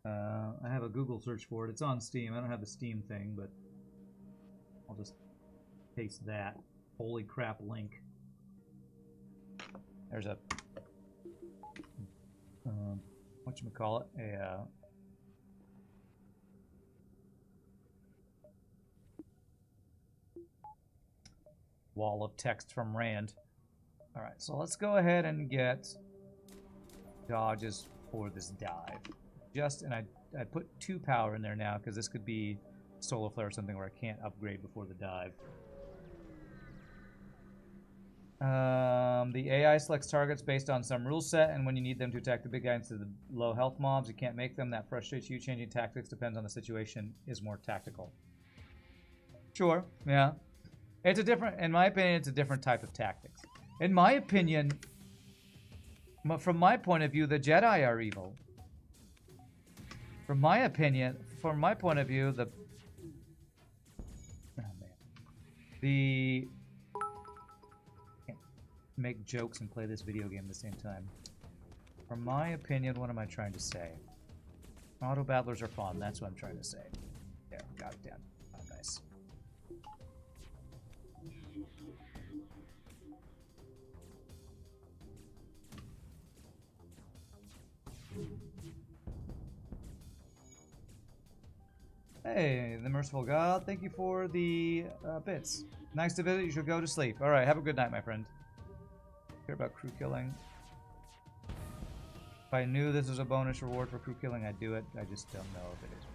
I have a Google search for it. It's on Steam. I don't have the Steam thing, but I'll just paste that. Holy crap link. There's a whatchamacallit, a wall of text from Rand. Alright, so let's go ahead and get dodges for this dive. And I put 2 power in there now because this could be solar flare or something where I can't upgrade before the dive. The AI selects targets based on some rule set, and when you need them to attack the big guy instead of the low health mobs, you can't make them. That frustrates you. Changing tactics depends on the situation, is more tactical. Sure, yeah. It's a different, in my opinion, it's a different type of tactics. In my opinion, from my point of view, the Jedi are evil. From my opinion, from my point of view, the make jokes and play this video game at the same time. From my opinion, what am I trying to say? Auto battlers are fun. That's what I'm trying to say. There, got it down. Oh, nice. Hey, the merciful God, thank you for the bits. Nice to visit. You should go to sleep. All right, have a good night, my friend. Care about crew killing. If I knew this was a bonus reward for crew killing, I'd do it. I just don't know if it is.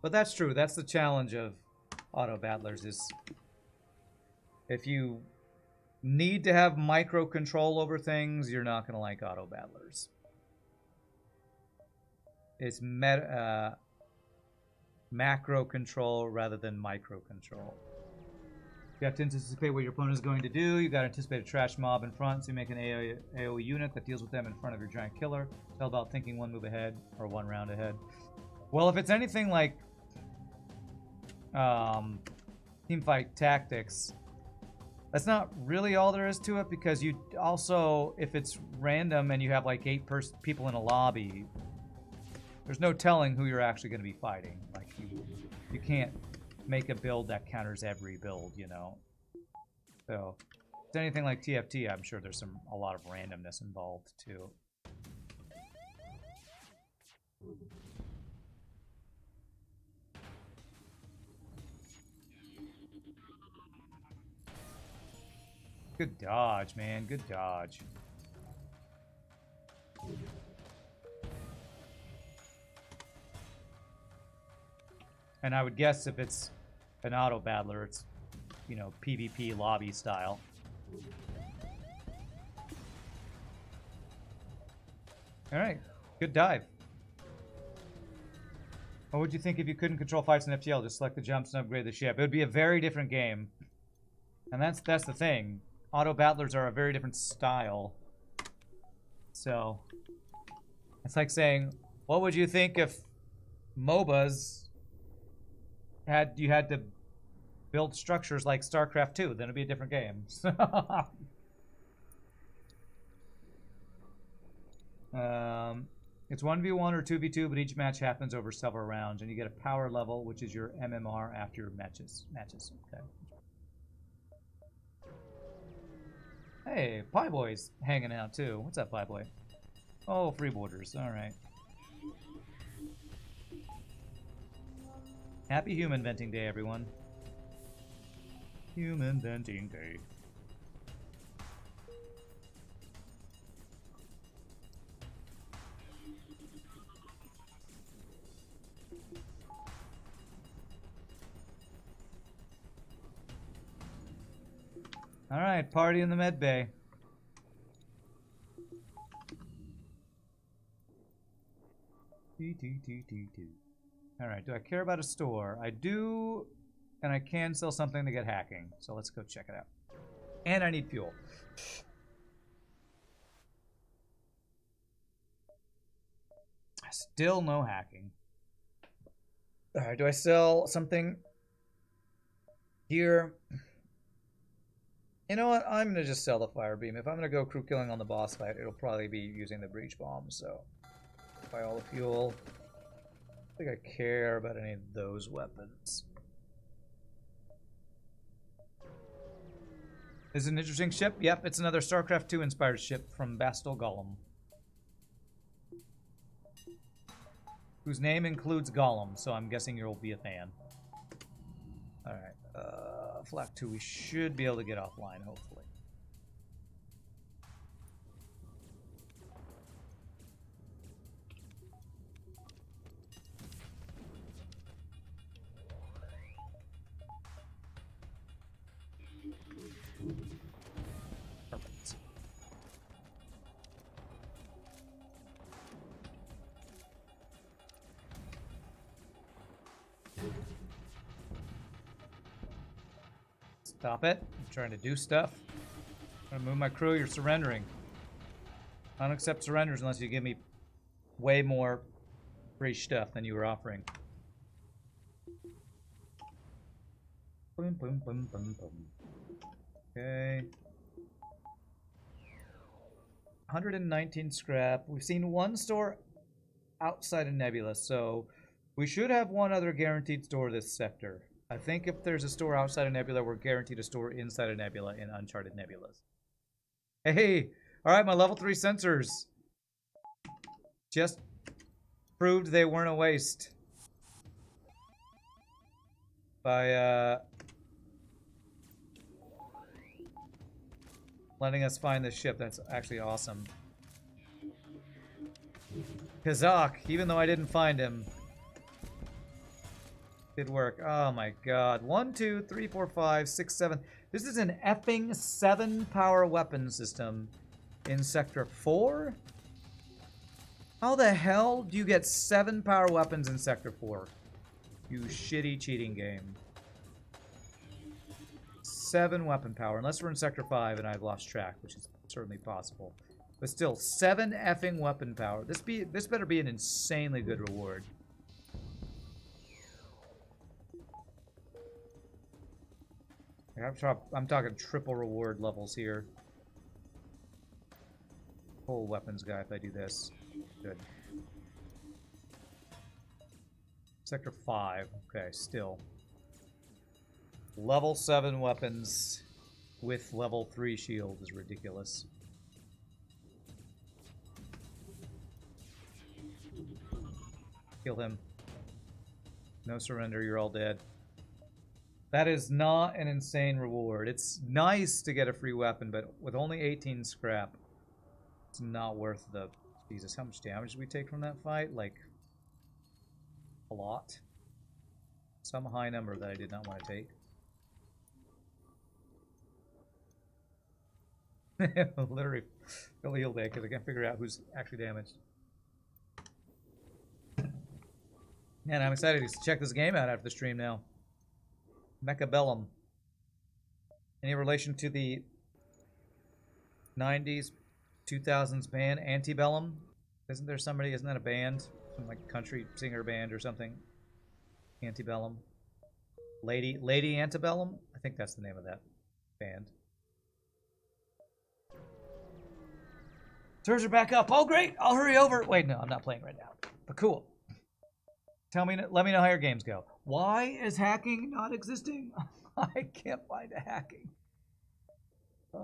But that's true. That's the challenge of auto battlers is if you need to have micro control over things, you're not going to like auto battlers. It's macro control rather than micro control. You have to anticipate what your opponent is going to do. You got to anticipate a trash mob in front, so you make an AoE unit that deals with them in front of your giant killer. It's all about thinking one move ahead or one round ahead. Well, if it's anything like teamfight tactics, that's not really all there is to it, because you also, if it's random and you have like 8 people in a lobby, there's no telling who you're actually going to be fighting. Like you can't make a build that counters every build, you know. So if it's anything like TFT, I'm sure there's a lot of randomness involved too. Good dodge, man. Good dodge. And I would guess if it's an auto battler, it's, you know, PvP lobby style. Alright, good dive. What would you think if you couldn't control fights in FTL? Just select the jumps and upgrade the ship. It would be a very different game. And that's the thing. Auto battlers are a very different style. So, it's like saying, what would you think if MOBAs you had to build structures like Starcraft 2? Then it'd be a different game. It's 1v1 or 2v2, but each match happens over several rounds, and you get a power level, which is your MMR after your matches. Okay. Hey, Pie Boy's hanging out too. What's up, Pie Boy? Oh, freeboarders. All right. Happy Human Venting Day, everyone. Human Venting Day. All right, party in the med bay. All right, do I care about a store? I do, and I can sell something to get hacking. So let's go check it out. And I need fuel. Still no hacking. All right, do I sell something here? You know what? I'm gonna just sell the fire beam. If I'm gonna go crew killing on the boss fight, it'll probably be using the breach bomb. So, buy all the fuel. I don't think I care about any of those weapons. This is an interesting ship. Yep, it's another Starcraft 2 inspired ship from Bastelgollum, whose name includes Gollum, so I'm guessing you'll be a fan. Alright, Flak 2, we should be able to get offline, hopefully. Perfect. Stop it. I'm trying to do stuff. I'm trying to move my crew. You're surrendering. I don't accept surrenders unless you give me way more free stuff than you were offering. Boom, boom, boom, boom, boom. Okay. 119 scrap. We've seen one store outside of Nebula, so we should have one other guaranteed store this sector. I think if there's a store outside of Nebula, we're guaranteed a store inside of Nebula in Uncharted Nebulas. Hey! Alright, my level 3 sensors just proved they weren't a waste. By, letting us find this ship. That's actually awesome. Kazak, even though I didn't find him, did work. Oh my god. 1, 2, 3, 4, 5, 6, 7. This is an effing 7-power weapon system in Sector 4? How the hell do you get 7-power weapons in Sector 4? You shitty cheating game. 7 weapon power, unless we're in Sector 5 and I've lost track, which is certainly possible. But still, 7 effing weapon power. This better be an insanely good reward. I'm talking triple reward levels here. Full weapons guy if I do this. Good. Sector 5. Okay, still. Level 7 weapons with level 3 shield is ridiculous. Kill him. No surrender, you're all dead. That is not an insane reward. It's nice to get a free weapon, but with only 18 scrap, it's not worth the... Jesus, how much damage did we take from that fight? Like, a lot. Some high number that I did not want to take. Literally, fill the heal day because I can't figure out who's actually damaged. Man, I'm excited to check this game out after the stream now. Mechabellum. Any relation to the 90s, 2000s band Antebellum? Isn't there somebody, isn't that a band? Some like country singer band or something? Antebellum. Lady Antebellum? I think that's the name of that band. Servers are back up. Oh, great. I'll hurry over. Wait, no, I'm not playing right now. But cool. Let me know how your games go. Why is hacking not existing? I can't find a hacking. Why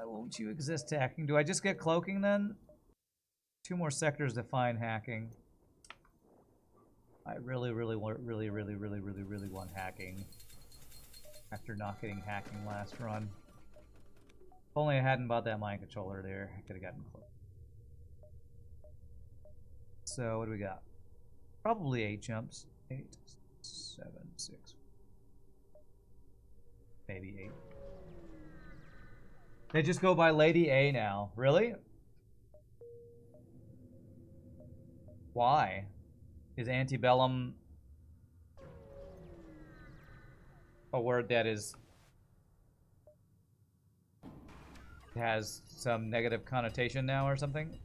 won't you exist hacking? Do I just get cloaking then? 2 more sectors to find hacking. I really want hacking. After not getting hacking last run. If only I hadn't bought that mind controller there, I could have gotten close. So, what do we got? Probably 8 jumps. 8, 7, 6. Maybe 8. They just go by Lady A now. Really? Why? Is antebellum a word that is... has some negative connotation now or something?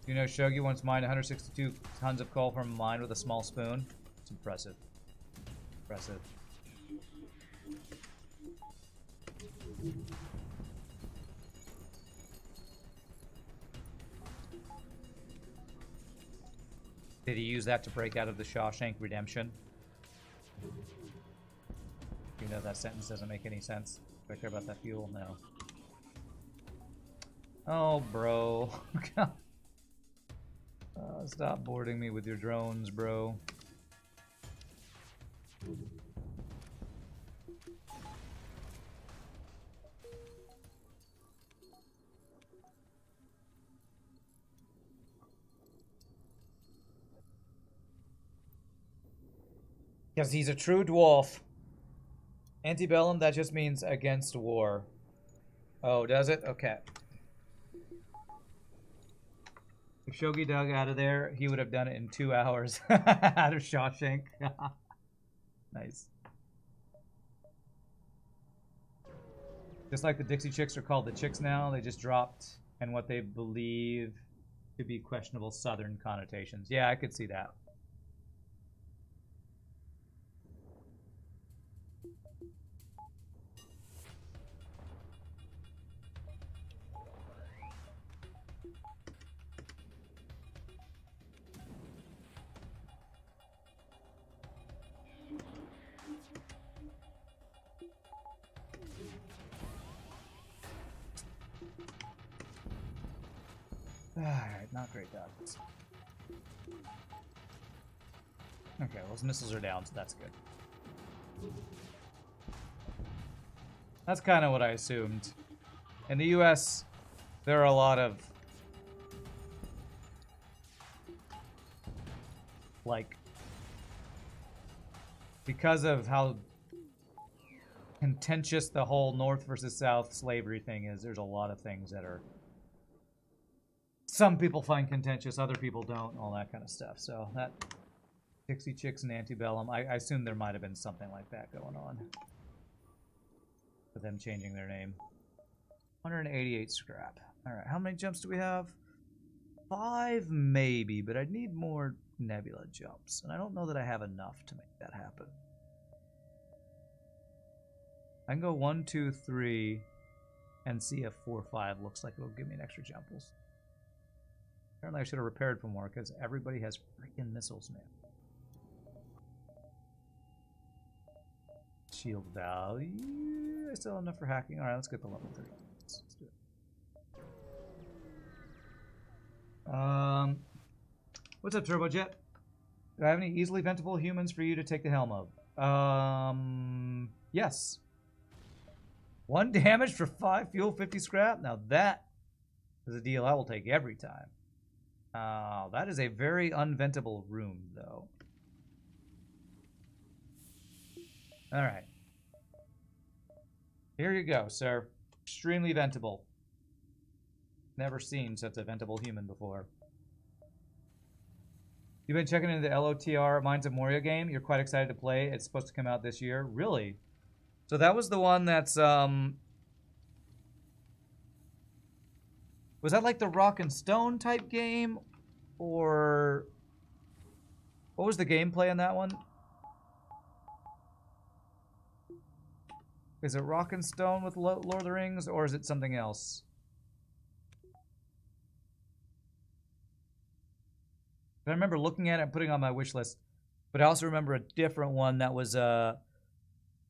You know, Shogi once mined 162 tons of coal from a mine with a small spoon. It's impressive. Impressive. Did he use that to break out of the Shawshank Redemption? You know that sentence doesn't make any sense. Do I care about that fuel? No. Oh, bro. Stop boarding me with your drones, bro. Because he's a true dwarf. Antebellum, that just means against war. Oh, does it? Okay. If Shogi dug out of there, he would have done it in 2 hours. Out of Shawshank. Nice. Just like the Dixie Chicks are called the Chicks now, they just dropped and what they believe to be questionable Southern connotations. Yeah, I could see that. Alright, not great dogs. Okay, well, those missiles are down, so that's good. That's kind of what I assumed. In the US, there are a lot of like, because of how contentious the whole North versus South slavery thing is, there's a lot of things that are, some people find contentious, other people don't, all that kind of stuff. So that Dixie Chicks and Antebellum, I assume there might have been something like that going on with them changing their name. 188 scrap. All right, how many jumps do we have? 5 maybe, but I'd need more Nebula jumps, and I don't know that I have enough to make that happen. I can go 1, 2, 3, and see if 4, 5 looks like it'll give me an extra jumples. Apparently I should have repaired for more, because everybody has freaking missiles, man. Shield value. I still have enough for hacking. Alright, let's get the level 3. Let's do it. What's up, Turbojet? Do I have any easily ventable humans for you to take the helm of? Yes. 1 damage for 5 fuel, 50 scrap. Now that is a deal I will take every time. That is a very unventable room, though. Alright. Here you go, sir. Extremely ventable. Never seen such a ventable human before. You've been checking into the LOTR Mines of Moria game. You're quite excited to play. It's supposed to come out this year. Really? So that was the one that's, was that like the Rock and Stone type game? Or what was the gameplay in that one? Is it Rock and Stone with Lord of the Rings, or is it something else? I remember looking at it and putting it on my wish list, but I also remember a different one that was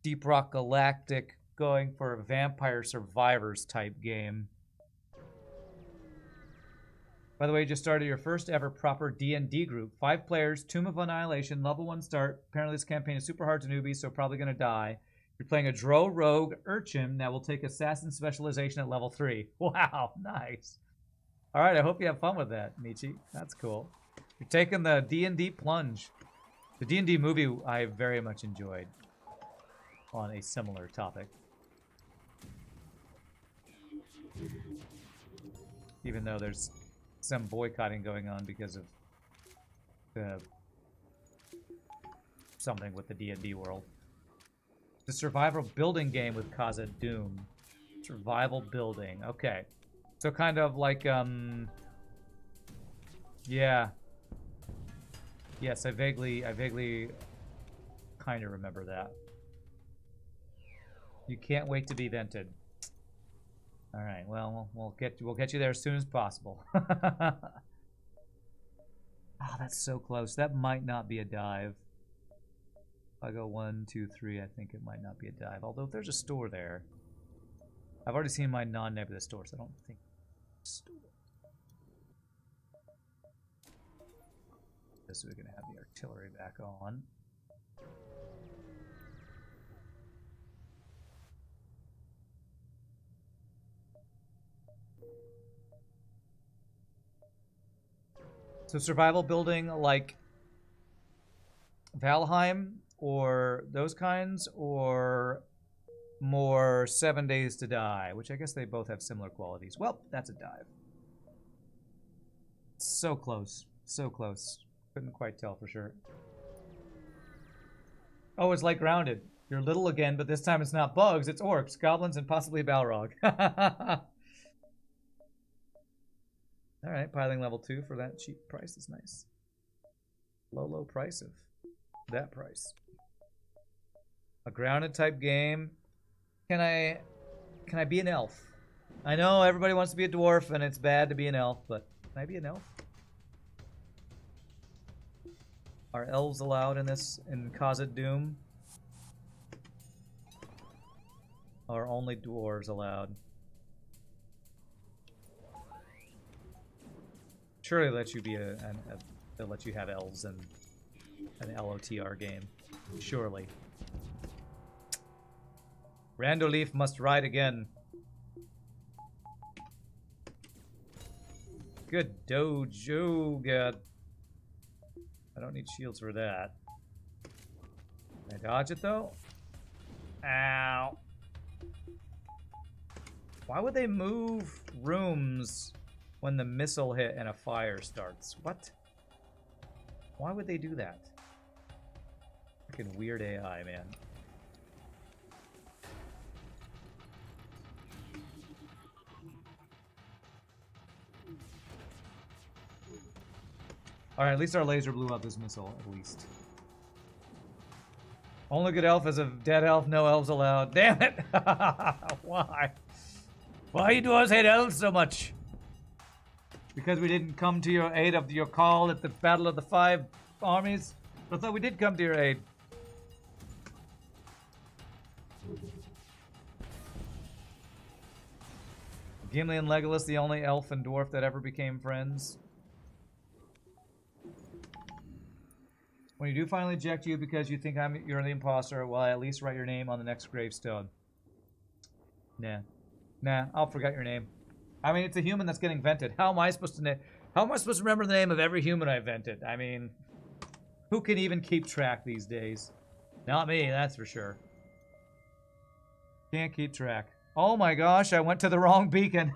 Deep Rock Galactic, going for a Vampire Survivors type game. By the way, you just started your first ever proper D&D group. 5 players, Tomb of Annihilation, level 1 start. Apparently this campaign is super hard to newbies, so probably going to die. You're playing a Drow Rogue Urchin that will take Assassin Specialization at level 3. Wow, nice. All right, I hope you have fun with that, Michi. That's cool. You're taking the D&D plunge. The D&D movie I very much enjoyed on a similar topic. Even though there's some boycotting going on because of the something with the D&D world. The survival building game with Kaza Doom. Survival building. Okay. So kind of like Yeah. Yes, I vaguely kind of remember that. You can't wait to be vented. All right. Well, we'll get you there as soon as possible. Oh, that's so close. That might not be a dive. If I go 1, 2, 3, I think it might not be a dive. Although if there's a store there, I've already seen my non-nebula store, so I don't think. This we're gonna have the artillery back on. So survival building like Valheim or those kinds, or more 7 Days to Die, which I guess they both have similar qualities. Well, that's a dive. So close. So close. Couldn't quite tell for sure. Oh, it's like Grounded. You're little again, but this time it's not bugs, it's orcs, goblins, and possibly Balrog. Alright, piling level 2 for that cheap price is nice. Low price of that price. A grounded type game. Can I be an elf? I know everybody wants to be a dwarf and it's bad to be an elf, but can I be an elf? Are elves allowed in this, in Khazad Doom? Or only dwarves allowed? Surely let you be they'll let you have elves in an LOTR game. Surely. Randoleaf must ride again. Good dojo, God. I don't need shields for that. Can I dodge it though? Ow. Why would they move rooms when the missile hit and a fire starts? What? Why would they do that? Freaking weird AI, man. Alright, at least our laser blew up this missile, at least. Only good elf is a dead elf, no elves allowed. Damn it! Why? Why you dwarves hate elves so much? Because we didn't come to your aid of your call at the Battle of the Five Armies? I thought we did come to your aid. Gimli and Legolas, the only elf and dwarf that ever became friends. When you do finally eject you because you think you're the imposter, well, I at least write your name on the next gravestone. Nah, I'll forget your name. I mean, it's a human that's getting vented. How am I supposed to remember the name of every human I vented? I mean, who can even keep track these days? Not me, that's for sure. Can't keep track. Oh my gosh, I went to the wrong beacon.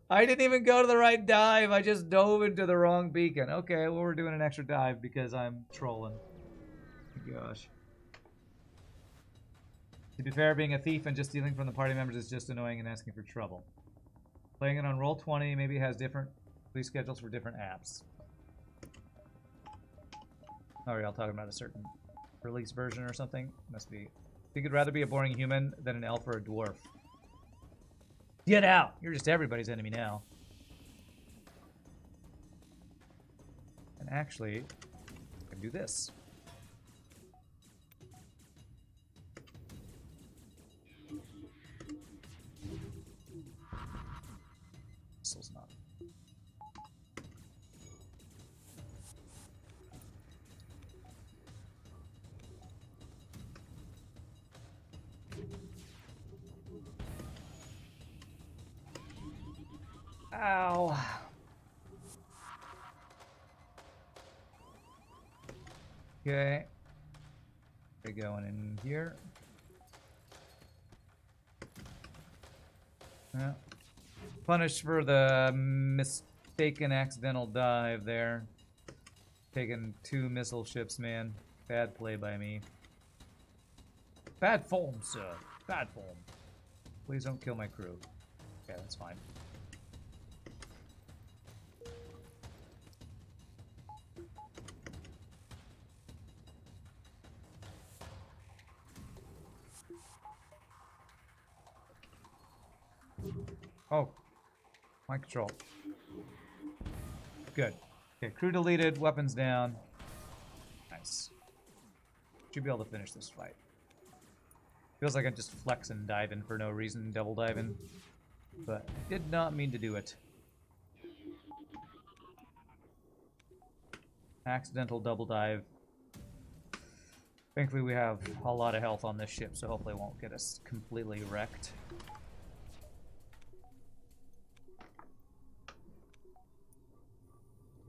I didn't even go to the right dive. I just dove into the wrong beacon. Okay, well, we're doing an extra dive because I'm trolling. Gosh. To be fair, being a thief and just stealing from the party members is just annoying and asking for trouble. Playing it on Roll20 maybe has different release schedules for different apps. Oh, y'all talking about a certain release version or something? Must be. I think you'd rather be a boring human than an elf or a dwarf. Get out! You're just everybody's enemy now. And actually, I can do this. Missile's not. Ow. Okay. We're going in here. Yeah. Punished for the mistaken accidental dive there. Taking 2 missile ships, man. Bad play by me. Bad form, sir. Bad form. Please don't kill my crew. Okay, that's fine. Oh. Mind control. Good. Okay, crew deleted, weapons down. Nice. Should be able to finish this fight. Feels like I'm just flexing, diving for no reason, double diving. But I did not mean to do it. Accidental double dive. Thankfully we have a lot of health on this ship, so hopefully it won't get us completely wrecked.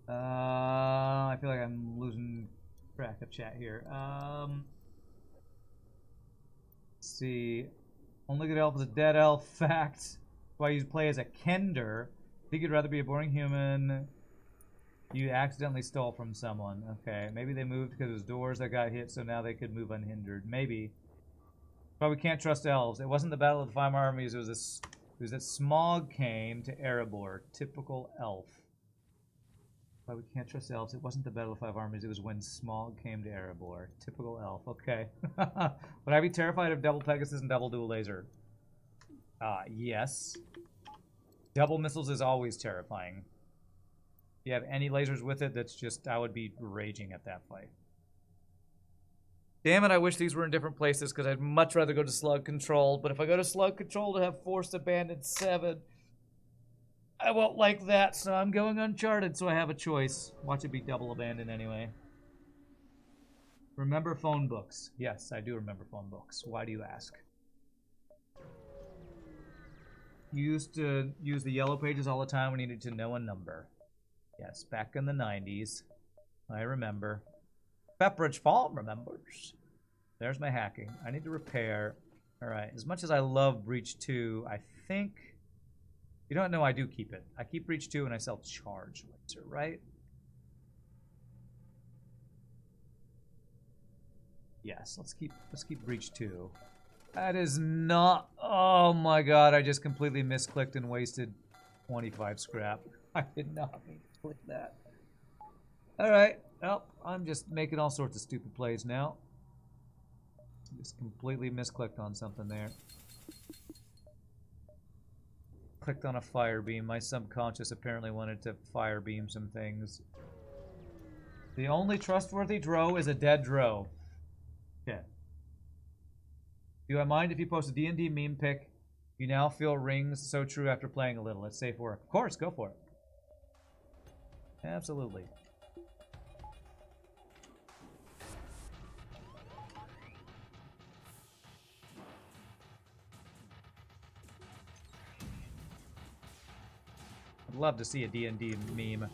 I feel like I'm losing track of chat here. Let's see. Only good elf is a dead elf. Fact. Why you play as a Kender. Think you'd rather be a boring human. You accidentally stole from someone. Okay, maybe they moved because it was doors that got hit, so now they could move unhindered. Maybe. But we can't trust elves. It wasn't the Battle of the Five Armies. It was that Smog came to Erebor. Typical elf. But we can't trust elves. It wasn't the Battle of the Five Armies. It was when Smog came to Erebor. Typical elf. Okay. Would I be terrified of double Pegasus and double dual laser? Yes. Double missiles is always terrifying. If you have any lasers with it, that's just, I would be raging at that fight. Damn it, I wish these were in different places because I'd much rather go to Slug Control. But if I go to Slug Control to have Forced Abandoned 7, I won't like that, so I'm going Uncharted, so I have a choice. Watch it be double abandoned anyway. Remember phone books. Yes, I do remember phone books. Why do you ask? You used to use the yellow pages all the time when you needed to know a number. Yes, back in the 90s. I remember. Pepperidge Farm remembers. There's my hacking. I need to repair. Alright, as much as I love Breach 2, I think... You don't know I do keep it. I keep Breach 2 and I sell Charge Laser, right? Yes, let's keep Breach 2. That is not... Oh my god, I just completely misclicked and wasted 25 scrap. I did not mean to click that. Alright, well, I'm just making all sorts of stupid plays now. Just completely misclicked on something there. Clicked on a fire beam. My subconscious apparently wanted to fire beam some things. The only trustworthy Dro is a dead Dro. Yeah. Do I mind if you post a D&D meme pic? You now feel rings so true after playing a little. Let's safe work. Of course, go for it. Absolutely. I'd love to see a D&D meme.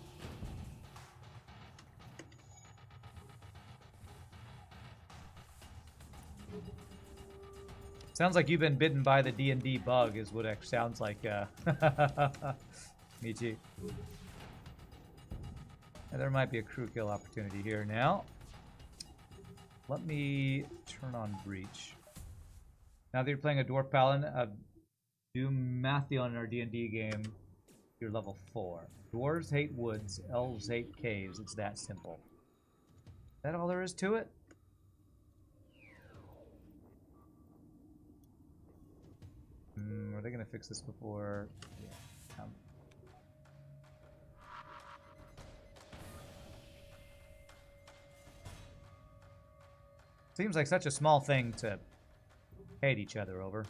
Sounds like you've been bitten by the D&D bug is what it sounds like. Michi. There might be a crew kill opportunity here now. Let me turn on Breach. Now that you're playing a Dwarf Paladin, do Matheon in our D&D game. You're level 4. Dwarves hate woods, elves hate caves. It's that simple. Is that all there is to it? Are they going to fix this before? Yeah. Seems like such a small thing to hate each other over.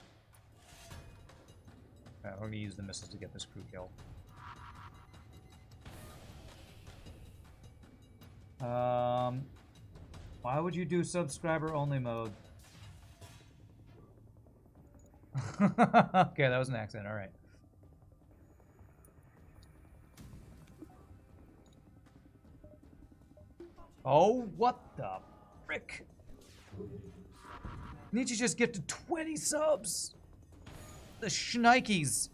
We're going to use the missiles to get this crew kill. Why would you do subscriber only mode? Okay, that was an accident. All right. Oh, what the frick? Nietzsche just get to 20 subs. The shnikes.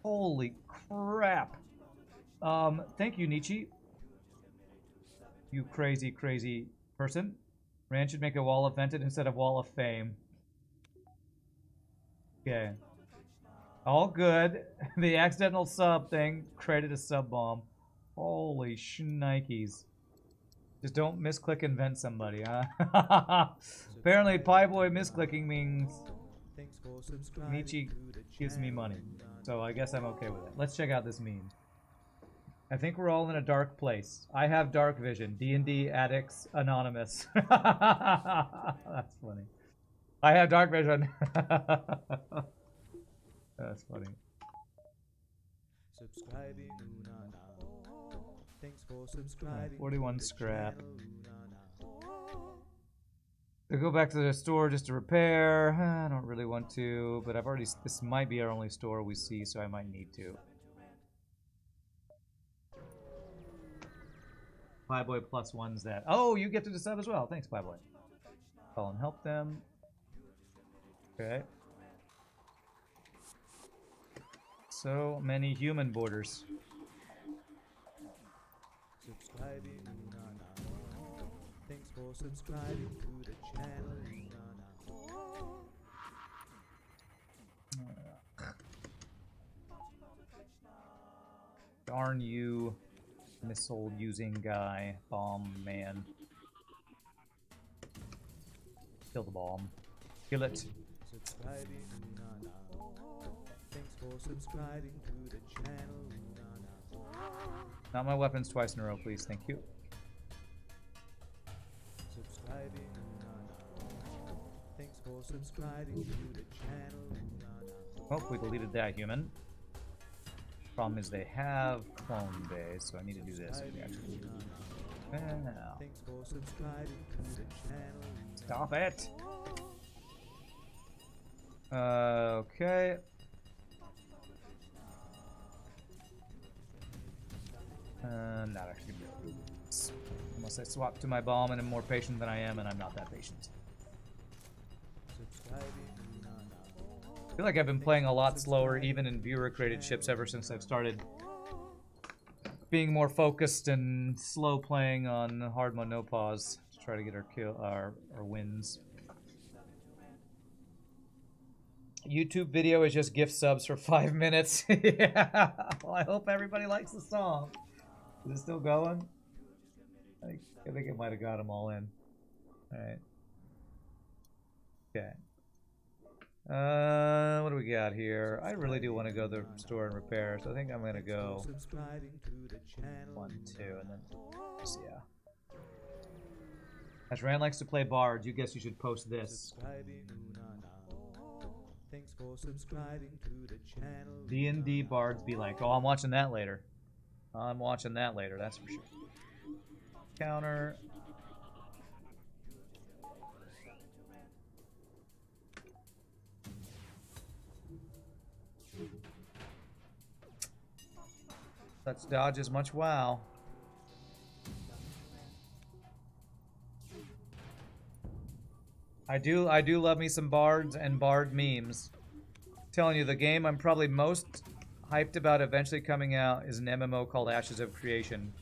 Holy crap. Thank you, Nietzsche. You crazy, crazy person. Rand should make a Wall of Vented instead of Wall of Fame. Okay. All good. The accidental sub thing created a sub bomb. Holy shnikes. Just don't misclick and vent somebody, huh? Apparently, Pie Boy misclicking means Thanks for subscribing Michi to the gives me channel. money, so I guess I'm okay with it. Let's check out this meme. I think we're all in a dark place. I have dark vision. D&D Addicts Anonymous. That's funny. I have dark vision. That's funny. Subscribing, ooh, na, na. Thanks for subscribing. 41 to the scrap. channel, ooh, na, na. To go back to the store just to repair. I don't really want to, but I've already. This might be our only store we see, so I might need to. Playboy plus one's that. Oh, you get to the sub as well. Thanks, Playboy. Call and help them. Okay. So many human borders. Subscribing, ooh, na, na. Thanks for subscribing to the channel, ooh, na, na. Darn you, missile using guy, bomb man. Kill the bomb. Kill it. Subscribing, ooh, na, na. Thanks for subscribing to the channel, ooh, na, na. Not my weapons twice in a row, please. Thank you. Subscribing, ooh, na, na. Thanks for subscribing to the channel, ooh, na, na. Oh, we deleted that human. Problem is they have clone bay, so I need to do this. Actually. Now. Thanks for subscribing to the channel. Stop it! Okay. I'm not actually gonna be able to do this. Unless I swap to my bomb and I'm more patient than I am, and I'm not that patient. Subscribing, I feel like I've been playing a lot slower, even in viewer-created ships, ever since I've started being more focused and slow playing on hard mode no pause to try to get our kill, our wins. YouTube video is just gift subs for 5 minutes. Yeah. Well, I hope everybody likes the song. Is it still going? I think it might have got them all in. All right. Okay. What do we got here? I really do want to go to the store and repair, so I think I'm gonna go 1, 2, and then yeah. As Rand likes to play bards, you guess you should post this. Thanks for subscribing to the channel. D&D bards be like, oh, I'm watching that later. I'm watching that later, that's for sure. Counter. Let's dodge as much WoW. I do love me some bards and bard memes. I'm telling you, the game I'm probably most hyped about eventually coming out is an MMO called Ashes of Creation.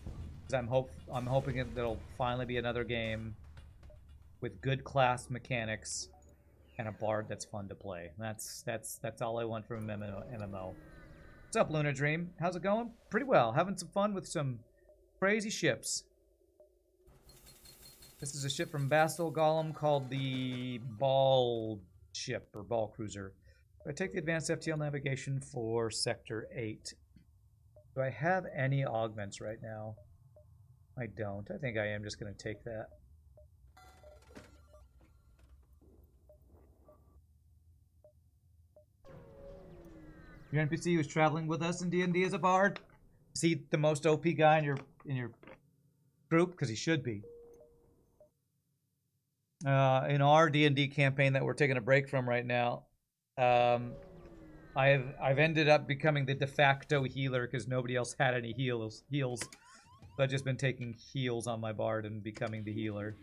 Because I'm hoping there'll finally be another game with good class mechanics and a bard that's fun to play. That's all I want from an MMO. What's up, Lunar Dream? How's it going? Pretty well. Having some fun with some crazy ships. This is a ship from bastelgollum called the Ball ship, or Ball Cruiser. I take the advanced FTL navigation for Sector 8. Do I have any augments right now? I don't. I think I am just going to take that. Your NPC was traveling with us in D&D as a bard. Is he the most OP guy in your group? Because he should be. In our D&D campaign that we're taking a break from right now, I've ended up becoming the de facto healer because nobody else had any heals. So I've just been taking heals on my bard and becoming the healer.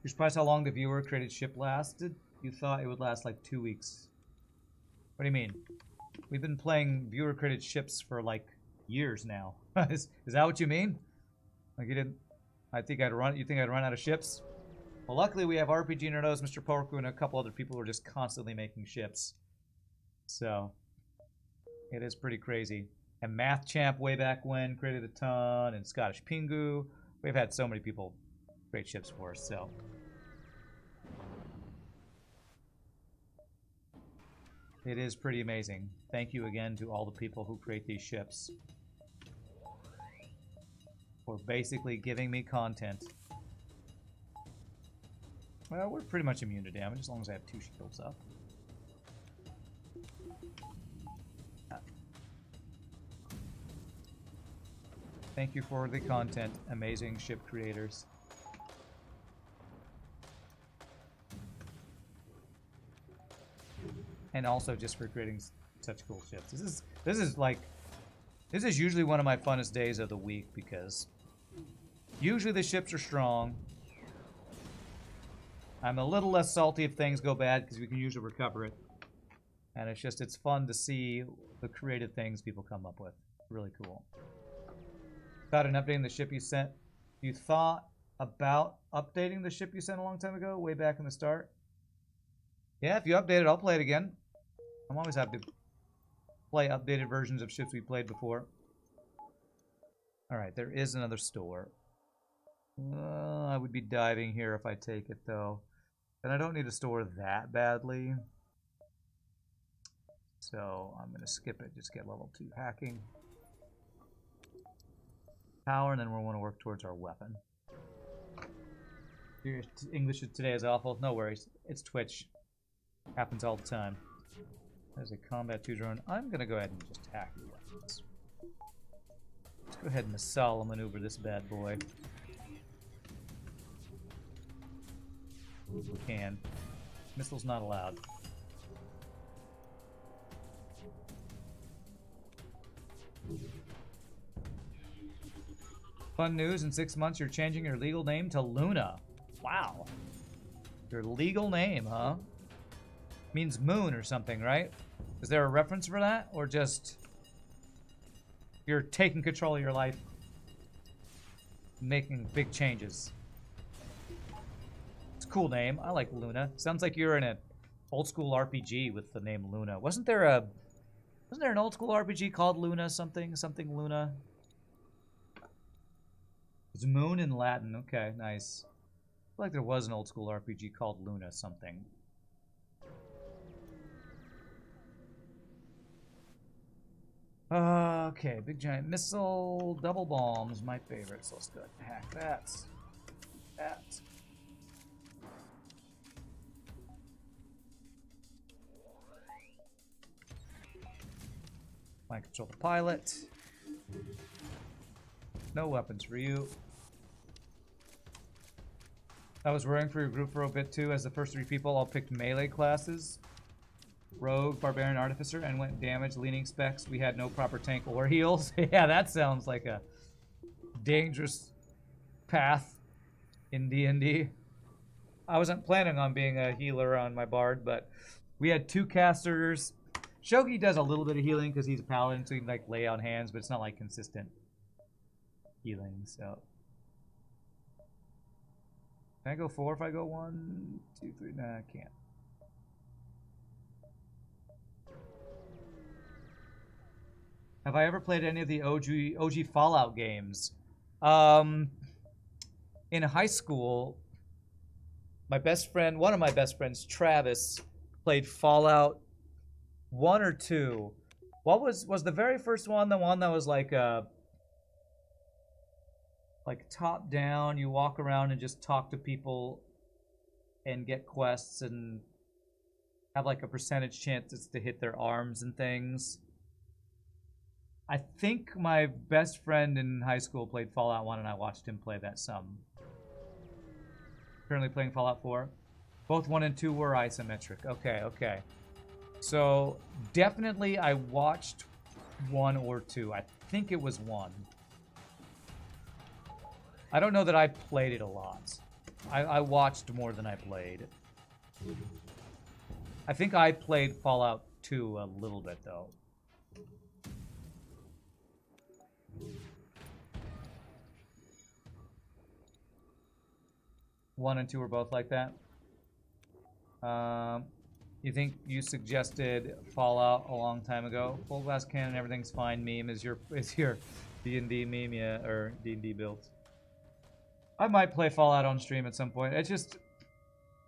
You're surprised how long the viewer-created ship lasted? You thought it would last like 2 weeks. What do you mean? We've been playing viewer-created ships for like years now. Is that what you mean? Like you didn't? I think I'd run. You think I'd run out of ships? Well, luckily we have RPG Nerdos, Mr. Porku, and a couple other people who are just constantly making ships. So it is pretty crazy. And Math Champ way back when created a ton, and Scottish Pingu. We've had so many people create ships for us. So it is pretty amazing. Thank you again to all the people who create these ships for basically giving me content. Well, we're pretty much immune to damage as long as I have 2 shields up. Thank you for the content, amazing ship creators. And also just for creating such cool ships. This is usually one of my funnest days of the week because usually the ships are strong. I'm a little less salty if things go bad because we can usually recover it. And it's fun to see the creative things people come up with. Really cool. Thought an updating the ship you sent. You thought about updating the ship you sent a long time ago, way back in the start? Yeah, if you update it, I'll play it again. I'm always happy to play updated versions of ships we played before. Alright, there is another store. I would be diving here if I take it, though. And I don't need a store that badly. So I'm going to skip it. Just get level 2 hacking. Power, and then we'll want to work towards our weapon. Your English today is awful. No worries. It's Twitch. Happens all the time. There's a Combat 2 drone. I'm going to go ahead and just hack your weapons. Let's go ahead and Masala maneuver this bad boy. We can. Missiles not allowed. Fun news, in 6 months you're changing your legal name to Luna. Wow. Your legal name, huh? Means moon or something, right? Is there a reference for that? Or just you're taking control of your life, making big changes? It's a cool name. I like Luna. Sounds like you're in an old school RPG with the name Luna. Wasn't there an old school RPG called Luna something Luna? It's moon in Latin. Okay, nice. I feel like there was an old school RPG called Luna something. Okay, big giant missile, double bombs, my favorite. So let's go ahead and hack that. That. Mind control the pilot. No weapons for you. I was worrying for your group for a bit too. As the first 3 people all picked melee classes. Rogue, Barbarian, Artificer, and went damage, leaning specs. We had no proper tank or heals. Yeah, that sounds like a dangerous path in D&D. I wasn't planning on being a healer on my bard, but we had 2 casters. Shogi does a little bit of healing because he's a paladin, so he can like lay out hands, but it's not like consistent healing. So can I go 4 if I go 1, 2, 3? Nah, I can't. Have I ever played any of the OG Fallout games? In high school, my best friend, one of my best friends, Travis, played Fallout 1 or 2. What was the very first one? The one that was like top down. You walk around and just talk to people and get quests and have like a percentage chance to hit their arms and things. I think my best friend in high school played Fallout 1 and I watched him play that some. Currently playing Fallout 4. Both 1 and 2 were isometric. Okay, okay. So definitely I watched 1 or 2. I think it was 1. I don't know that I played it a lot. I watched more than I played. I think I played Fallout 2 a little bit though. 1 and 2 were both like that. You think you suggested Fallout a long time ago? Full glass cannon, everything's fine. Meme is your D&D meme, yeah, or D&D build. I might play Fallout on stream at some point. It's just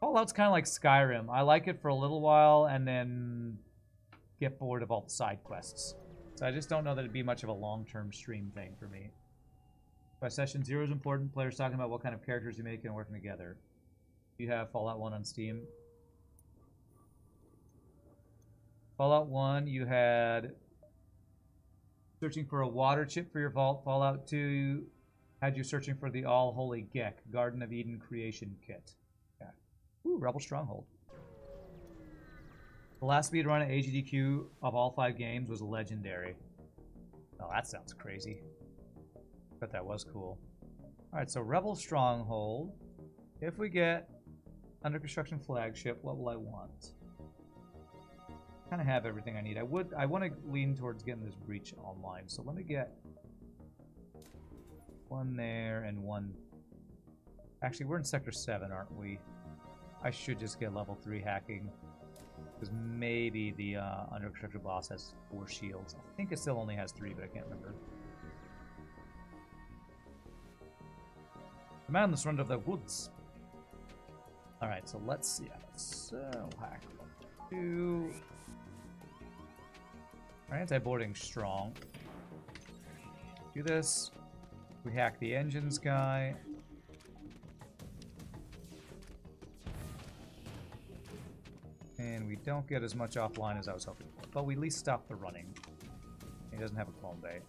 Fallout's kind of like Skyrim. I like it for a little while and then get bored of all the side quests. So I just don't know that it'd be much of a long-term stream thing for me. By session 0 is important. Players talking about what kind of characters you make and working together. You have Fallout 1 on Steam. Fallout 1, you had searching for a water chip for your vault. Fallout 2 had you searching for the All-Holy Gek, Garden of Eden Creation Kit. Yeah. Ooh, Rebel Stronghold. The last speedrun at AGDQ of all 5 games was legendary. Oh, that sounds crazy. But that was cool. Alright, so Rebel Stronghold. If we get under construction flagship, what will I want? Kind of have everything I need. I want to lean towards getting this breach online. So let me get one there and one. Actually, we're in sector 7, aren't we? I should just get level 3 hacking. Because maybe the under construction boss has 4 shields. I think it still only has 3, but I can't remember. The man on the front of the woods. Alright, so let's see. So, hack 2. Our anti-boarding strong. Do this. We hack the engines guy. And we don't get as much offline as I was hoping for. But we at least stop the running. He doesn't have a clone bay.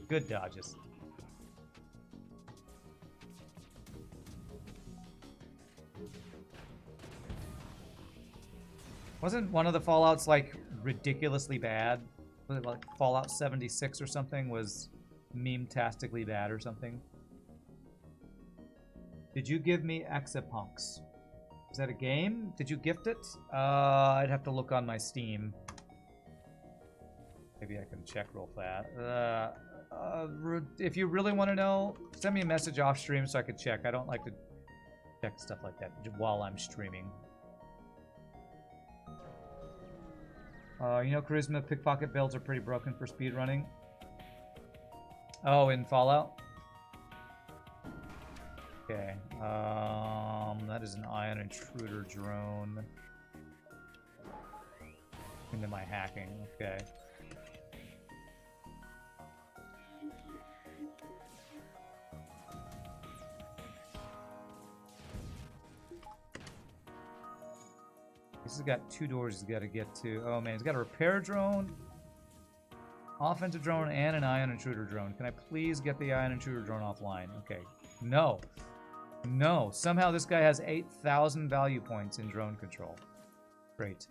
Good dodges. Wasn't one of the Fallouts like ridiculously bad? Was it like Fallout 76 or something was meme-tastically bad or something? Did you give me Exapunks? Is that a game? Did you gift it? I'd have to look on my Steam. Maybe I can check real fast. If you really want to know, send me a message off stream so I can check. I don't like to check stuff like that while I'm streaming. You know, charisma pickpocket builds are pretty broken for speedrunning. Oh, in Fallout? Okay. That is an ion intruder drone. Into my hacking. Okay. This has got 2 doors he's got to get to. Oh man, he's got a repair drone, offensive drone, and an ion intruder drone. Can I please get the ion intruder drone offline? Okay. No. No. Somehow this guy has 8,000 value points in drone control. Great.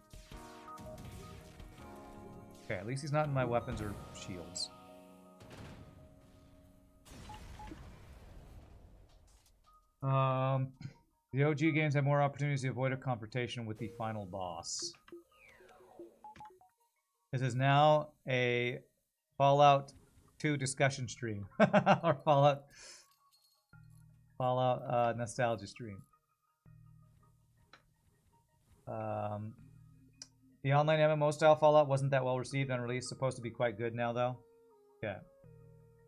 Okay, at least he's not in my weapons or shields. The OG games have more opportunities to avoid a confrontation with the final boss. This is now a Fallout 2 discussion stream. Or Fallout nostalgia stream. The online MMO style Fallout wasn't that well received on release. Supposed to be quite good now though. Yeah.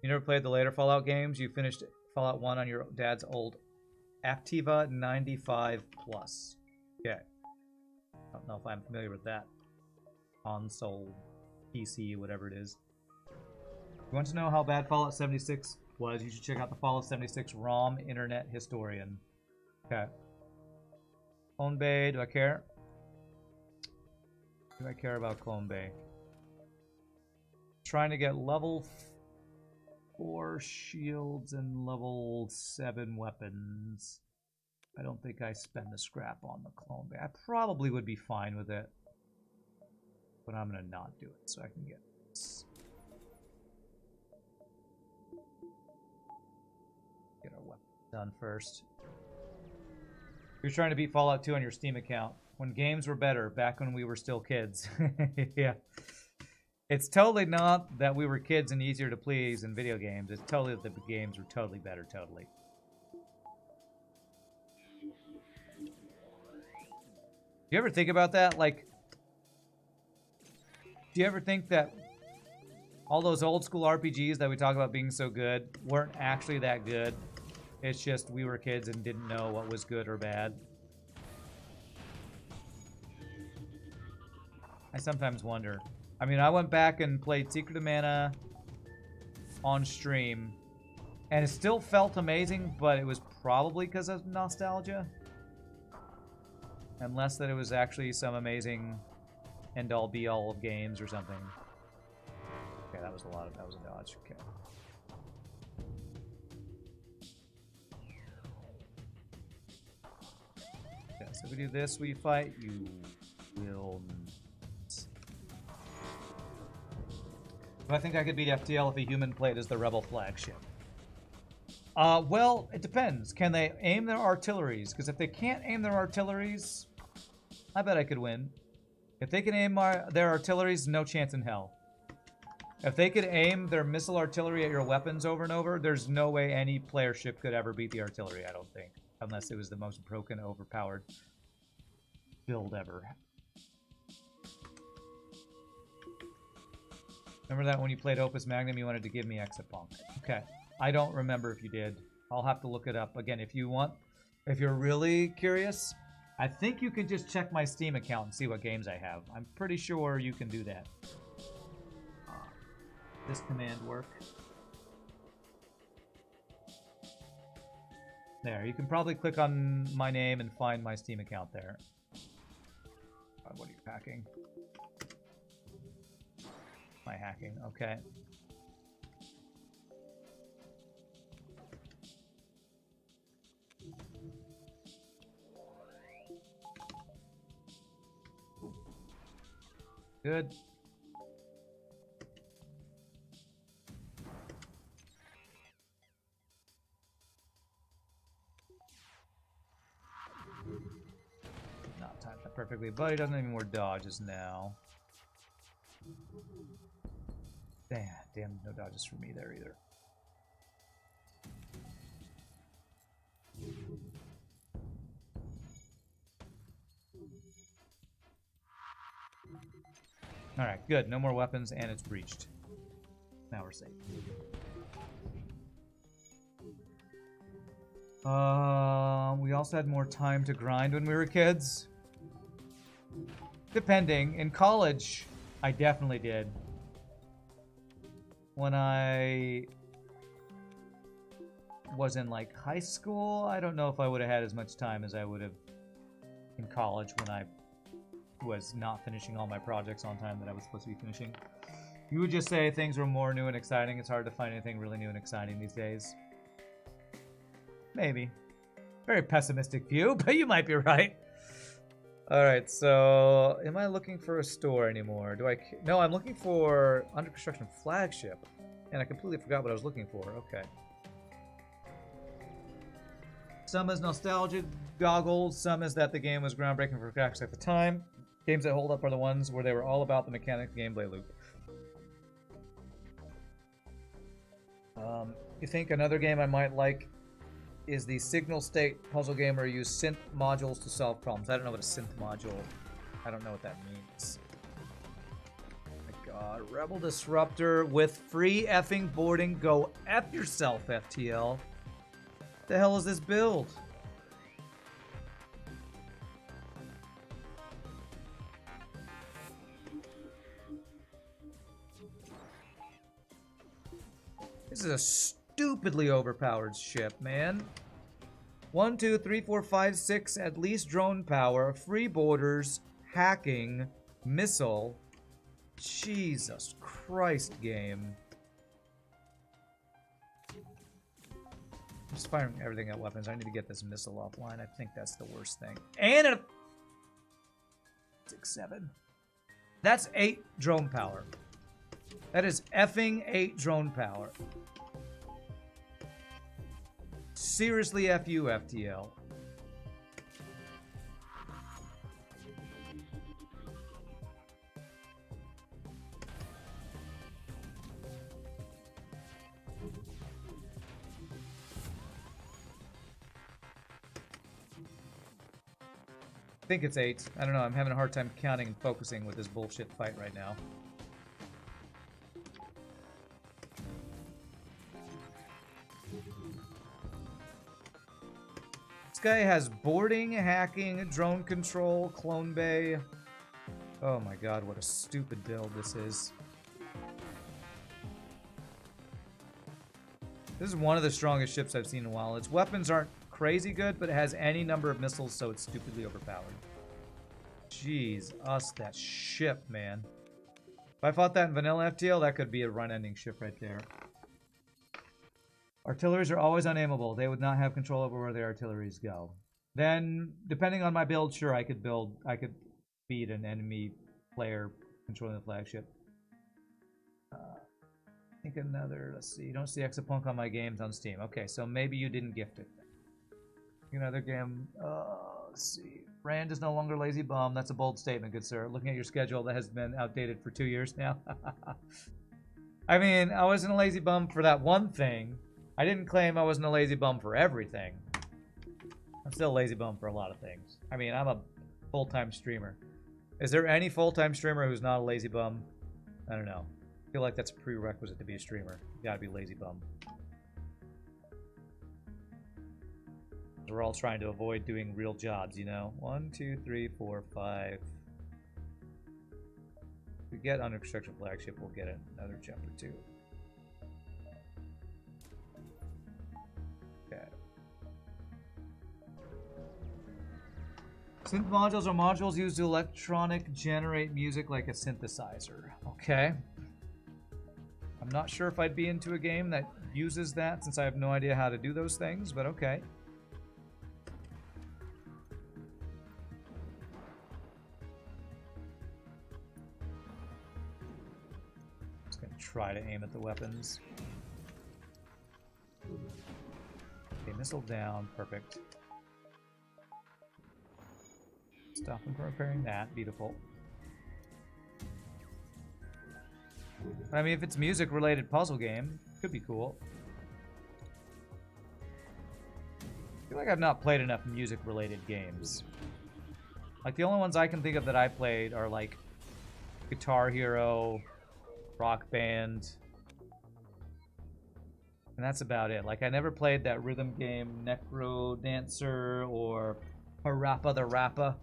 You never played the later Fallout games? You finished Fallout 1 on your dad's old Aptiva 95 Plus. Okay. I don't know if I'm familiar with that. Console, PC, whatever it is. You want to know how bad Fallout 76 was? You should check out the Fallout 76 ROM Internet Historian. Okay. Clone Bay, do I care? Do I care about Clone Bay? Trying to get level 4 shields and level 7 weapons. I don't think I spend the scrap on the Clone Bay. I probably would be fine with it. But I'm going to not do it so I can get this. Get our weapon done first. You're trying to beat Fallout 2 on your Steam account. When games were better, back when we were still kids. Yeah. It's totally not that we were kids and easier to please in video games. It's totally that the games were totally better, totally. you ever think about that? Like, do you ever think that all those old school RPGs that we talk about being so good weren't actually that good? It's just we were kids and didn't know what was good or bad. I sometimes wonder. I mean, I went back and played Secret of Mana on stream, and it still felt amazing, but it was probably because of nostalgia. And less that it was actually some amazing end-all be-all of games or something. Okay, that was a dodge. Okay. Okay, so if we do this, we fight. You will. Do I think I could beat FTL if a human played as the Rebel flagship? Well, it depends. Can they aim their artilleries? Because if they can't aim their artilleries, I bet I could win. If they can aim their artilleries, no chance in hell. If they could aim their missile artillery at your weapons over and over, there's no way any player ship could ever beat the artillery, I don't think. Unless it was the most broken, overpowered build ever. Remember that when you played Opus Magnum, you wanted to give me Exapunk? Okay. I don't remember if you did. I'll have to look it up. Again, if you want, if you're really curious, I think you can just check my Steam account and see what games I have. I'm pretty sure you can do that. This command work? There, you can probably click on my name and find my Steam account there. What are you packing? My hacking, okay. Good. Not timed that perfectly, but he doesn't have any more dodges now. Damn, no dodges for me there either. Alright, good. No more weapons, and it's breached. Now we're safe. We also had more time to grind when we were kids. Depending. In college, I definitely did. When I was in, like, high school, I don't know if I would have had as much time as I would have in college when I was not finishing all my projects on time that I was supposed to be finishing. You would just say things were more new and exciting. It's hard to find anything really new and exciting these days. Maybe. Very pessimistic view, but you might be right. Alright, so am I looking for a store anymore? No, I'm looking for under construction flagship. And I completely forgot what I was looking for. Okay. Some is nostalgia goggles, some is that the game was groundbreaking for graphics at the time. Games that hold up are the ones where they were all about the mechanic gameplay loop. You think another game I might like is the Signal State puzzle game where you use synth modules to solve problems. I don't know what a synth module, I don't know what that means. Oh my god, Rebel Disruptor with free effing boarding. Go F yourself, FTL. What the hell is this build? This is a stupidly overpowered ship, man. 1, 2, 3, 4, 5, 6, at least drone power, free borders, hacking, missile. Jesus Christ, game. I'm just firing everything at weapons. I need to get this missile offline. I think that's the worst thing. And a 6, 7. That's 8 drone power. That is effing 8 drone power. Seriously, F you, FTL. think it's 8. I don't know. I'm having a hard time counting and focusing with this bullshit fight right now. This guy has boarding, hacking, drone control, clone bay. Oh my god, what a stupid build this is. This is one of the strongest ships I've seen in a while. Its weapons aren't crazy good, but it has any number of missiles, so it's stupidly overpowered. Jeez, that ship, man. If I fought that in vanilla FTL, that could be a run-ending ship right there. Artilleries are always unaimable. They would not have control over where their artilleries go. Then, depending on my build, sure, I could beat an enemy player controlling the flagship. I think another, let's see, you don't see Exapunk on my games on Steam. Okay, so maybe you didn't gift it. Another game, let's see. Rand is no longer lazy bum. That's a bold statement, good sir. Looking at your schedule, that has been outdated for 2 years now. I mean, I wasn't a lazy bum for that one thing. I didn't claim I wasn't a lazy bum for everything. I'm still a lazy bum for a lot of things. I mean, I'm a full-time streamer. Is there any full-time streamer who's not a lazy bum? I don't know. I feel like that's a prerequisite to be a streamer. You gotta be a lazy bum. We're all trying to avoid doing real jobs, you know? 1, 2, 3, 4, 5. If we get under construction flagship, we'll get another jump or 2. Okay. Synth modules are modules used to electronic generate music like a synthesizer. Okay. I'm not sure if I'd be into a game that uses that since I have no idea how to do those things, but okay. Just gonna try to aim at the weapons. Okay, missile down, perfect. Stop them from repairing that. Beautiful. I mean, if it's music-related puzzle game, could be cool. I feel like I've not played enough music-related games. Like, the only ones I can think of that I played are, like, Guitar Hero, Rock Band, and that's about it. Like, I never played that rhythm game, Necro Dancer, or Parappa the Rappa.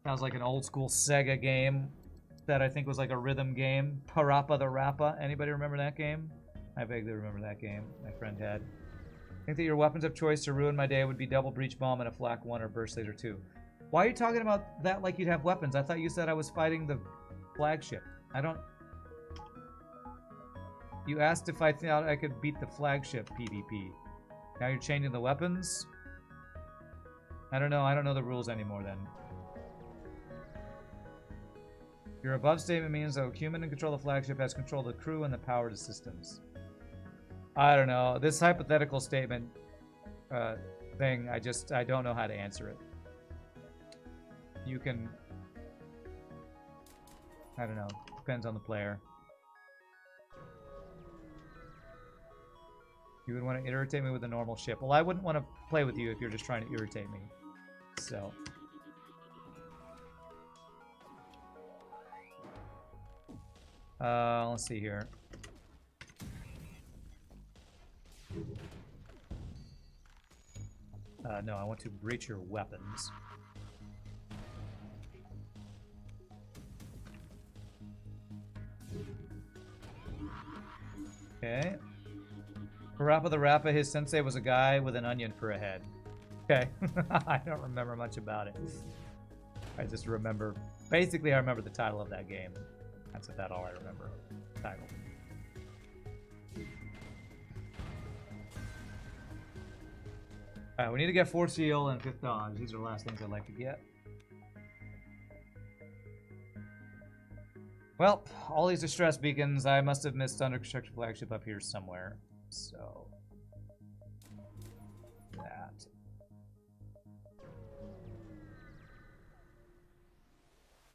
Sounds like an old school Sega game that I think was like a rhythm game. Parappa the Rappa. Anybody remember that game? I vaguely remember that game. My friend had. I think that your weapons of choice to ruin my day would be double breach bomb and a flak 1 or burst laser 2. Why are you talking about that like you'd have weapons? I thought you said I was fighting the flagship. I don't... You asked if I thought I could beat the flagship PvP. Now you're changing the weapons? I don't know. I don't know the rules anymore then. Your above statement means that human in control of the flagship has control of the crew and the power to systems. I don't know. This hypothetical statement thing, I don't know how to answer it. You can... I don't know. Depends on the player. You would want to irritate me with a normal ship. Well, I wouldn't want to play with you if you're just trying to irritate me. So... let's see here. No, I want to breach your weapons. Okay. Parappa the Rappa, his sensei was a guy with an onion for a head. Okay. I don't remember much about it. I just remember... Basically, I remember the title of that game. That's about all I remember. Title. Alright, we need to get 4th seal and 5th dodge. These are the last things I'd like to get. Well, all these distress beacons, I must have missed under construction flagship up here somewhere. So... that.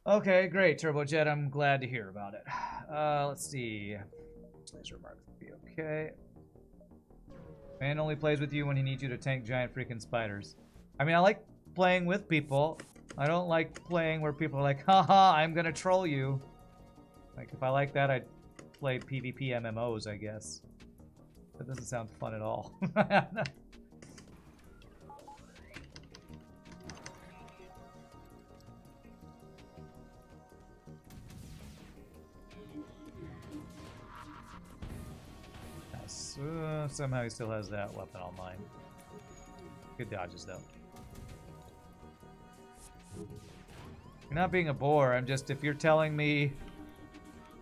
Okay, great, Turbojet. I'm glad to hear about it. Let's see. Laser mark would be okay. Man only plays with you when he needs you to tank giant freaking spiders. I mean, I like playing with people. I don't like playing where people are like, haha, I'm gonna troll you. Like, if I like that, I'd play PvP MMOs, I guess. That doesn't sound fun at all. Somehow he still has that weapon online. Good dodges, though. You're not being a bore. I'm just, if you're telling me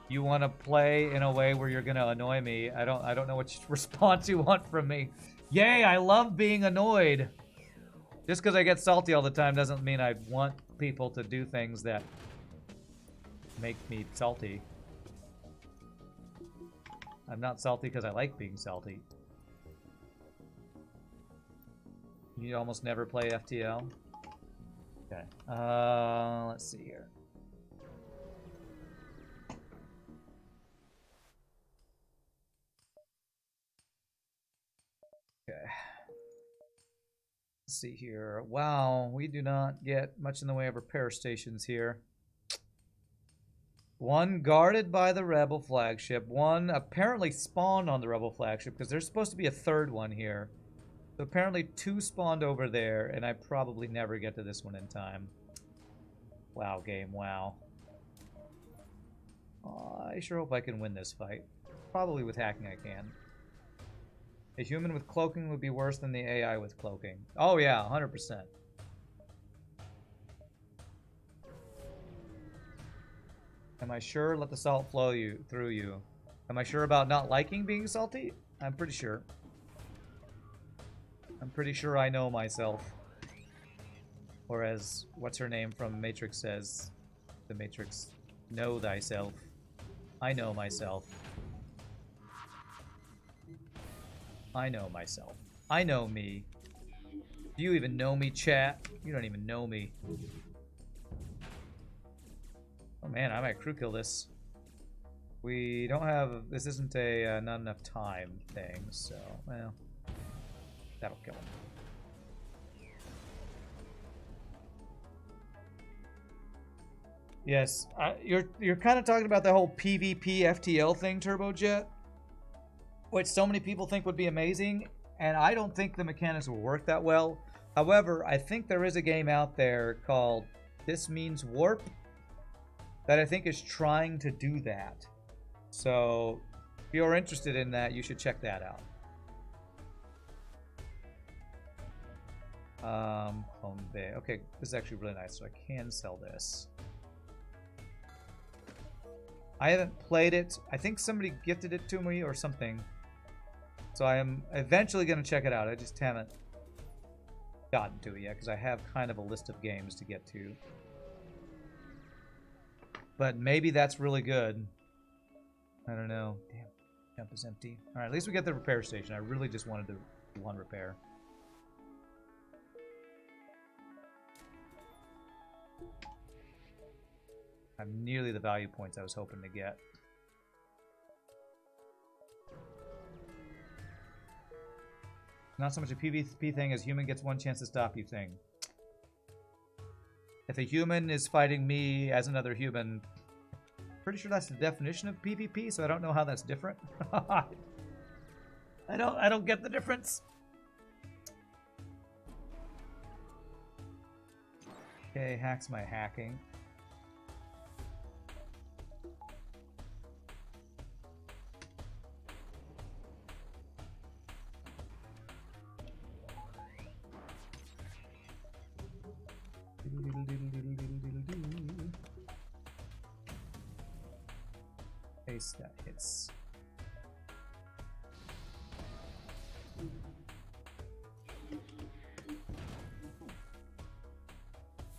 you want to play in a way where you're gonna annoy me, I don't know what response you want from me. Yay, I love being annoyed. Just because I get salty all the time doesn't mean I want people to do things that make me salty. I'm not salty because I like being salty. You almost never play FTL? Okay. Let's see here. Okay. Let's see here. Wow, we do not get much in the way of repair stations here. One guarded by the Rebel flagship. One apparently spawned on the Rebel flagship because there's supposed to be a third one here. So apparently 2 spawned over there, and I probably never get to this one in time. Wow, game, wow. I sure hope I can win this fight. Probably with hacking I can. A human with cloaking would be worse than the AI with cloaking. Oh yeah, 100%. Am I sure? Let the salt flow through you. Am I sure about not liking being salty? I'm pretty sure. I'm pretty sure I know myself. Or as what's her name from Matrix says, the Matrix, know thyself. I know myself. I know myself. I know me. Do you even know me, chat? You don't even know me. Oh man, I might crew kill this. We don't have... This isn't a not enough time thing, so... Well, that'll kill him. Yes, you're kind of talking about the whole PvP FTL thing, Turbojet, which so many people think would be amazing, and I don't think the mechanics will work that well. However, I think there is a game out there called This Means Warp that I think is trying to do that. So, if you're interested in that, you should check that out. Clone Bay. Okay, this is actually really nice, so I can sell this. I haven't played it. I think somebody gifted it to me or something. So I am eventually going to check it out. I just haven't gotten to it yet because I have kind of a list of games to get to. But maybe that's really good. I don't know. Damn, camp is empty. Alright, at least we get the repair station. I really just wanted the one repair. I'm nearly the value points I was hoping to get. Not so much a PvP thing as human gets one chance to stop you thing. If a human is fighting me as another human, pretty sure that's the definition of PvP, so I don't know how that's different. I don't get the difference. Okay, hacks my hacking. Case that hits.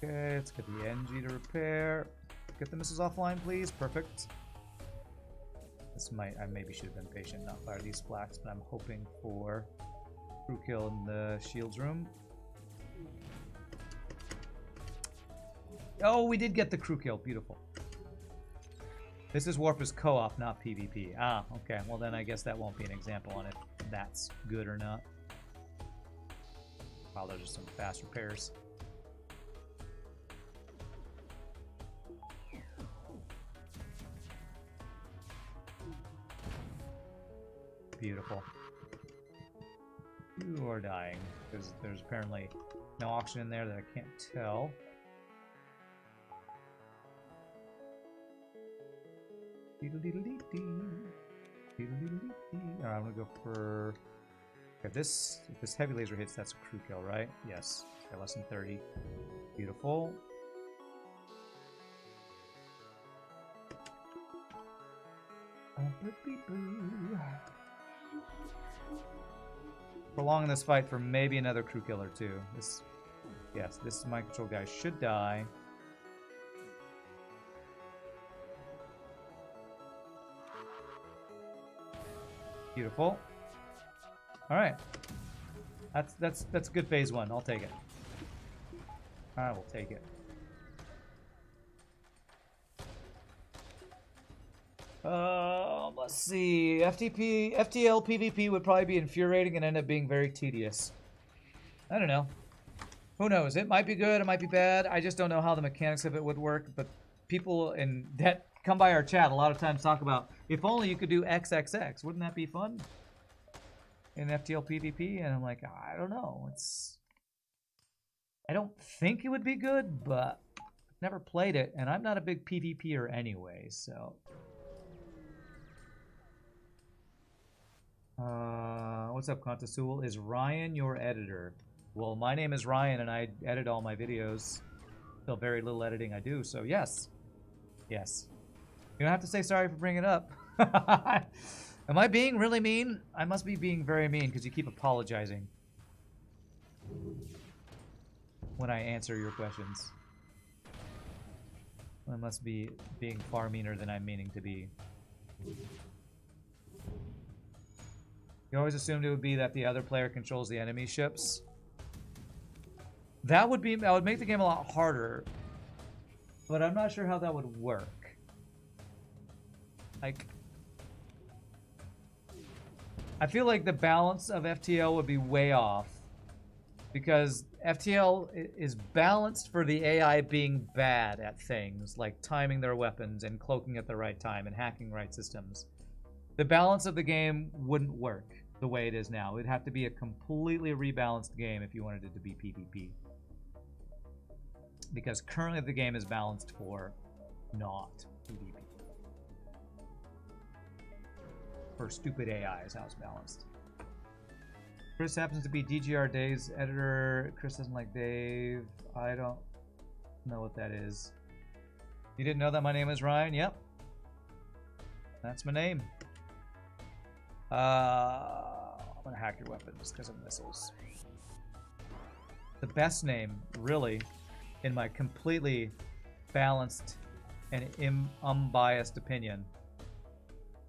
Okay, let's get the NG to repair. Get the missiles offline, please. Perfect. This might, I maybe should have been patient, not fire these flaks, but I'm hoping for crew kill in the shields room. Oh, we did get the crew kill. Beautiful. This is Warp as co-op, not PvP. Ah, okay. Well, then I guess that won't be an example on it that's good or not. Wow, those are some fast repairs. Beautiful. You are dying because there's apparently no oxygen in there that I can't tell. Alright, I'm gonna go for... Okay, if this heavy laser hits, that's a crew kill, right? Yes. Okay, less than 30. Beautiful. Prolonging this fight for maybe another crew killer too. Yes, this mind control guy should die. Beautiful. All right, that's good phase one. I'll take it. I will take it. Let's see. FTL PvP would probably be infuriating and end up being very tedious. I don't know. Who knows? It might be good, it might be bad. I just don't know how the mechanics of it would work. But people that come by our chat a lot of times talk about, if only you could do XXX. Wouldn't that be fun? In FTL PvP? And I'm like, I don't know. I don't think it would be good, but I've never played it. And I'm not a big PvPer anyway, so... what's up, Contasul? Is Ryan your editor? Well, my name is Ryan, and I edit all my videos. Still very little editing I do, so yes. Yes. You don't have to say sorry for bringing it up. Am I being really mean? I must be being very mean, because you keep apologizing when I answer your questions. I must be being far meaner than I'm meaning to be. You always assumed it would be that the other player controls the enemy ships. That would make the game a lot harder, but I'm not sure how that would work. Like, I feel like the balance of FTL would be way off, because FTL is balanced for the AI being bad at things like timing their weapons and cloaking at the right time and hacking right systems. The balance of the game wouldn't work the way it is now. It'd have to be a completely rebalanced game if you wanted it to be PvP. Because currently the game is balanced for not PvP. For stupid AI is how it's balanced. Chris happens to be DGR Dave's editor. Chris doesn't like Dave. I don't know what that is. You didn't know that my name is Ryan? Yep. That's my name. I'm gonna hack your weapons because of missiles. The best name, really, in my completely balanced and unbiased opinion,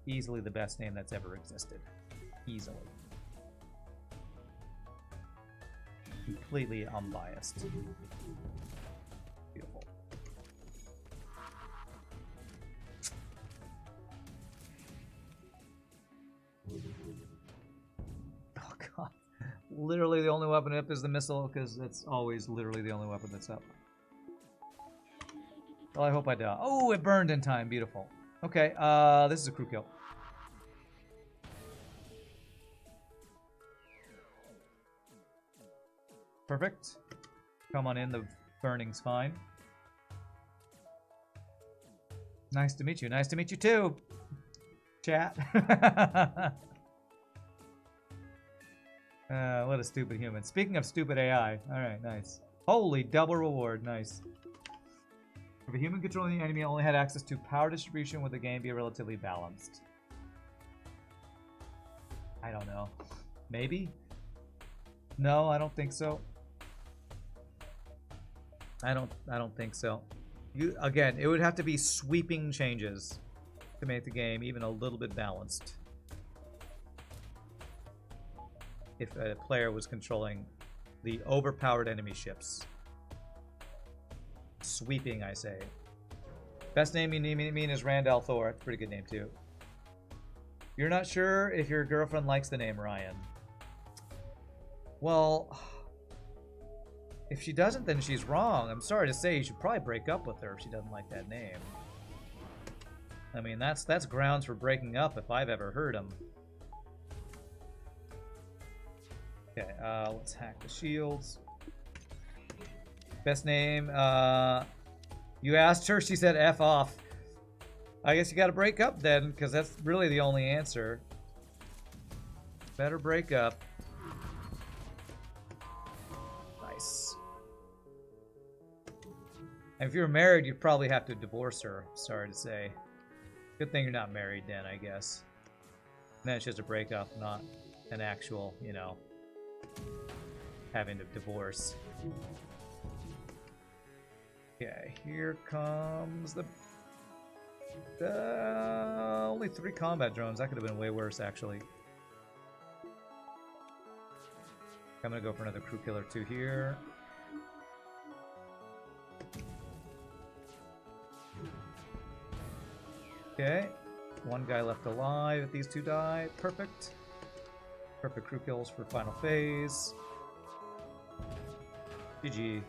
easily the best name that's ever existed. Easily. Completely unbiased. Beautiful. Oh god. Literally the only weapon up is the missile, because that's always literally the only weapon that's up. Well, I hope I die. Oh, it burned in time. Beautiful. Okay, this is a crew kill. Perfect. Come on in, the burning's fine. Nice to meet you. Nice to meet you too, chat. What a stupid human. Speaking of stupid AI. Alright, nice. Holy, double reward. Nice. If a human controlling the enemy only had access to power distribution, would the game be relatively balanced? I don't know. Maybe? No, I don't think so. I don't think so. Again, it would have to be sweeping changes to make the game even a little bit balanced. If a player was controlling the overpowered enemy ships. Sweeping, I say. Best name you mean is Randall Thor. It's a pretty good name too. You're not sure if your girlfriend likes the name Ryan. Well, if she doesn't, then she's wrong. I'm sorry to say, you should probably break up with her if she doesn't like that name. I mean, that's grounds for breaking up if I've ever heard them. Okay, let's hack the shields. Best name, you asked her, she said F off. I guess you gotta break up then, because that's really the only answer. Better break up. Nice. And if you're married, you'd probably have to divorce her, sorry to say. Good thing you're not married then, I guess. And then it's just a breakup, not an actual, you know, having to divorce. Okay, here comes the only 3 combat drones. That could have been way worse, actually. I'm gonna go for another crew killer 2 here. Okay, 1 guy left alive if these 2 die. Perfect. Perfect crew kills for final phase. GG.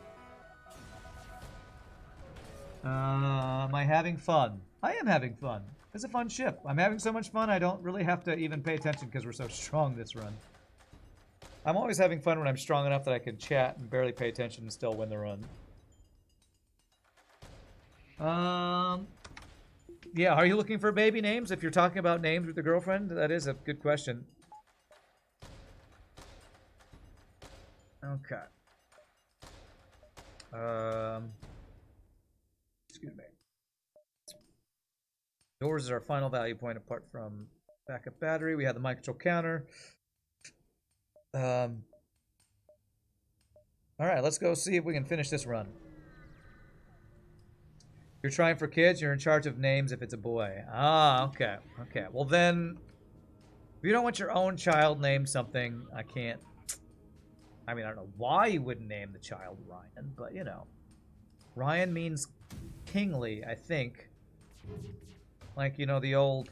Am I having fun? I am having fun. It's a fun ship. I'm having so much fun I don't really have to even pay attention because we're so strong this run. I'm always having fun when I'm strong enough that I can chat and barely pay attention and still win the run. Yeah, are you looking for baby names? If you're talking about names with your girlfriend, that is a good question. Okay. Excuse me. Doors is our final value point apart from backup battery. We have the mind control counter. All right, let's go see if we can finish this run. You're trying for kids, you're in charge of names if it's a boy. Ah, okay. Okay, well then, if you don't want your own child named something, I can't. I mean, I don't know why you wouldn't name the child Ryan, but you know. Ryan means kingly, I think. Like, you know, the old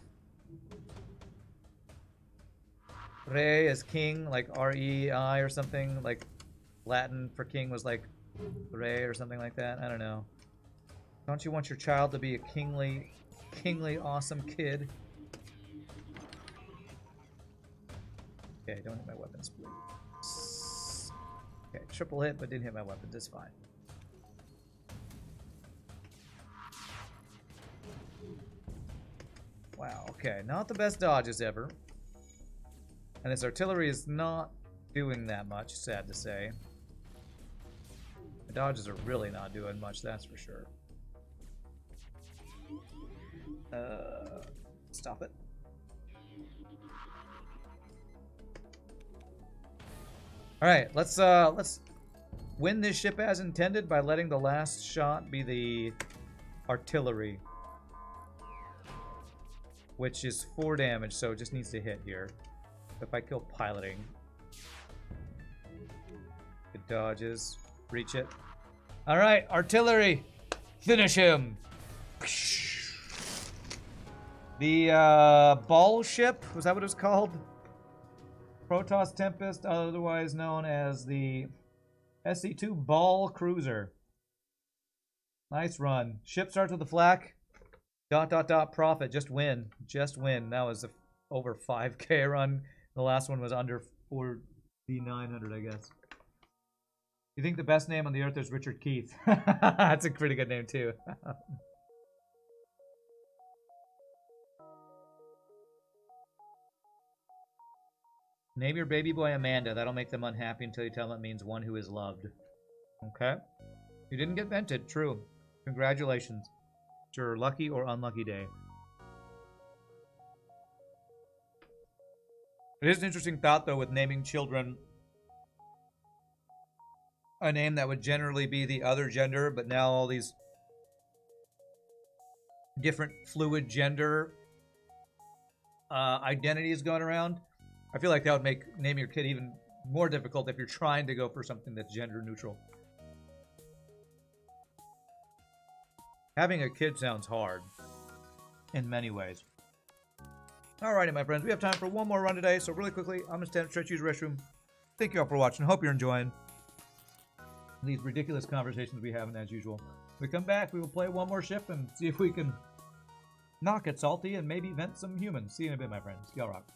Re is king, like R-E-I or something. Like, Latin for king was like Re or something like that. I don't know. Don't you want your child to be a kingly, awesome kid? Okay, don't hit my weapons, please. Okay, triple hit, but didn't hit my weapons. It's fine. Wow, okay. Not the best dodges ever. And this artillery is not doing that much, sad to say. The dodges are really not doing much, that's for sure. Stop it. Alright, let's win this ship as intended by letting the last shot be the artillery. Which is 4 damage, so it just needs to hit here. If I kill piloting. It dodges. Reach it. Alright, artillery! Finish him! The ball ship, was that what it was called? Protoss Tempest, otherwise known as the SC2 Ball Cruiser. Nice run. Ship starts with the flak. ... profit. Just win. Just win. That was a over 5k run. The last one was under 4,900, I guess. You think the best name on the earth is Richard Keith? That's a pretty good name, too. Name your baby boy Amanda. That'll make them unhappy until you tell them it means one who is loved. Okay. You didn't get vented. True. Congratulations. It's your lucky or unlucky day. It is an interesting thought, though, with naming children a name that would generally be the other gender, but now all these different fluid gender identities going around. I feel like that would make naming your kid even more difficult if you're trying to go for something that's gender neutral. Having a kid sounds hard in many ways. Alrighty, my friends, we have time for one more run today, so really quickly, I'm going to stand up, stretch, use the restroom. Thank you all for watching. Hope you're enjoying these ridiculous conversations we have, and as usual. When we come back, we will play one more ship and see if we can knock it salty and maybe vent some humans. See you in a bit, my friends. Y'all rock.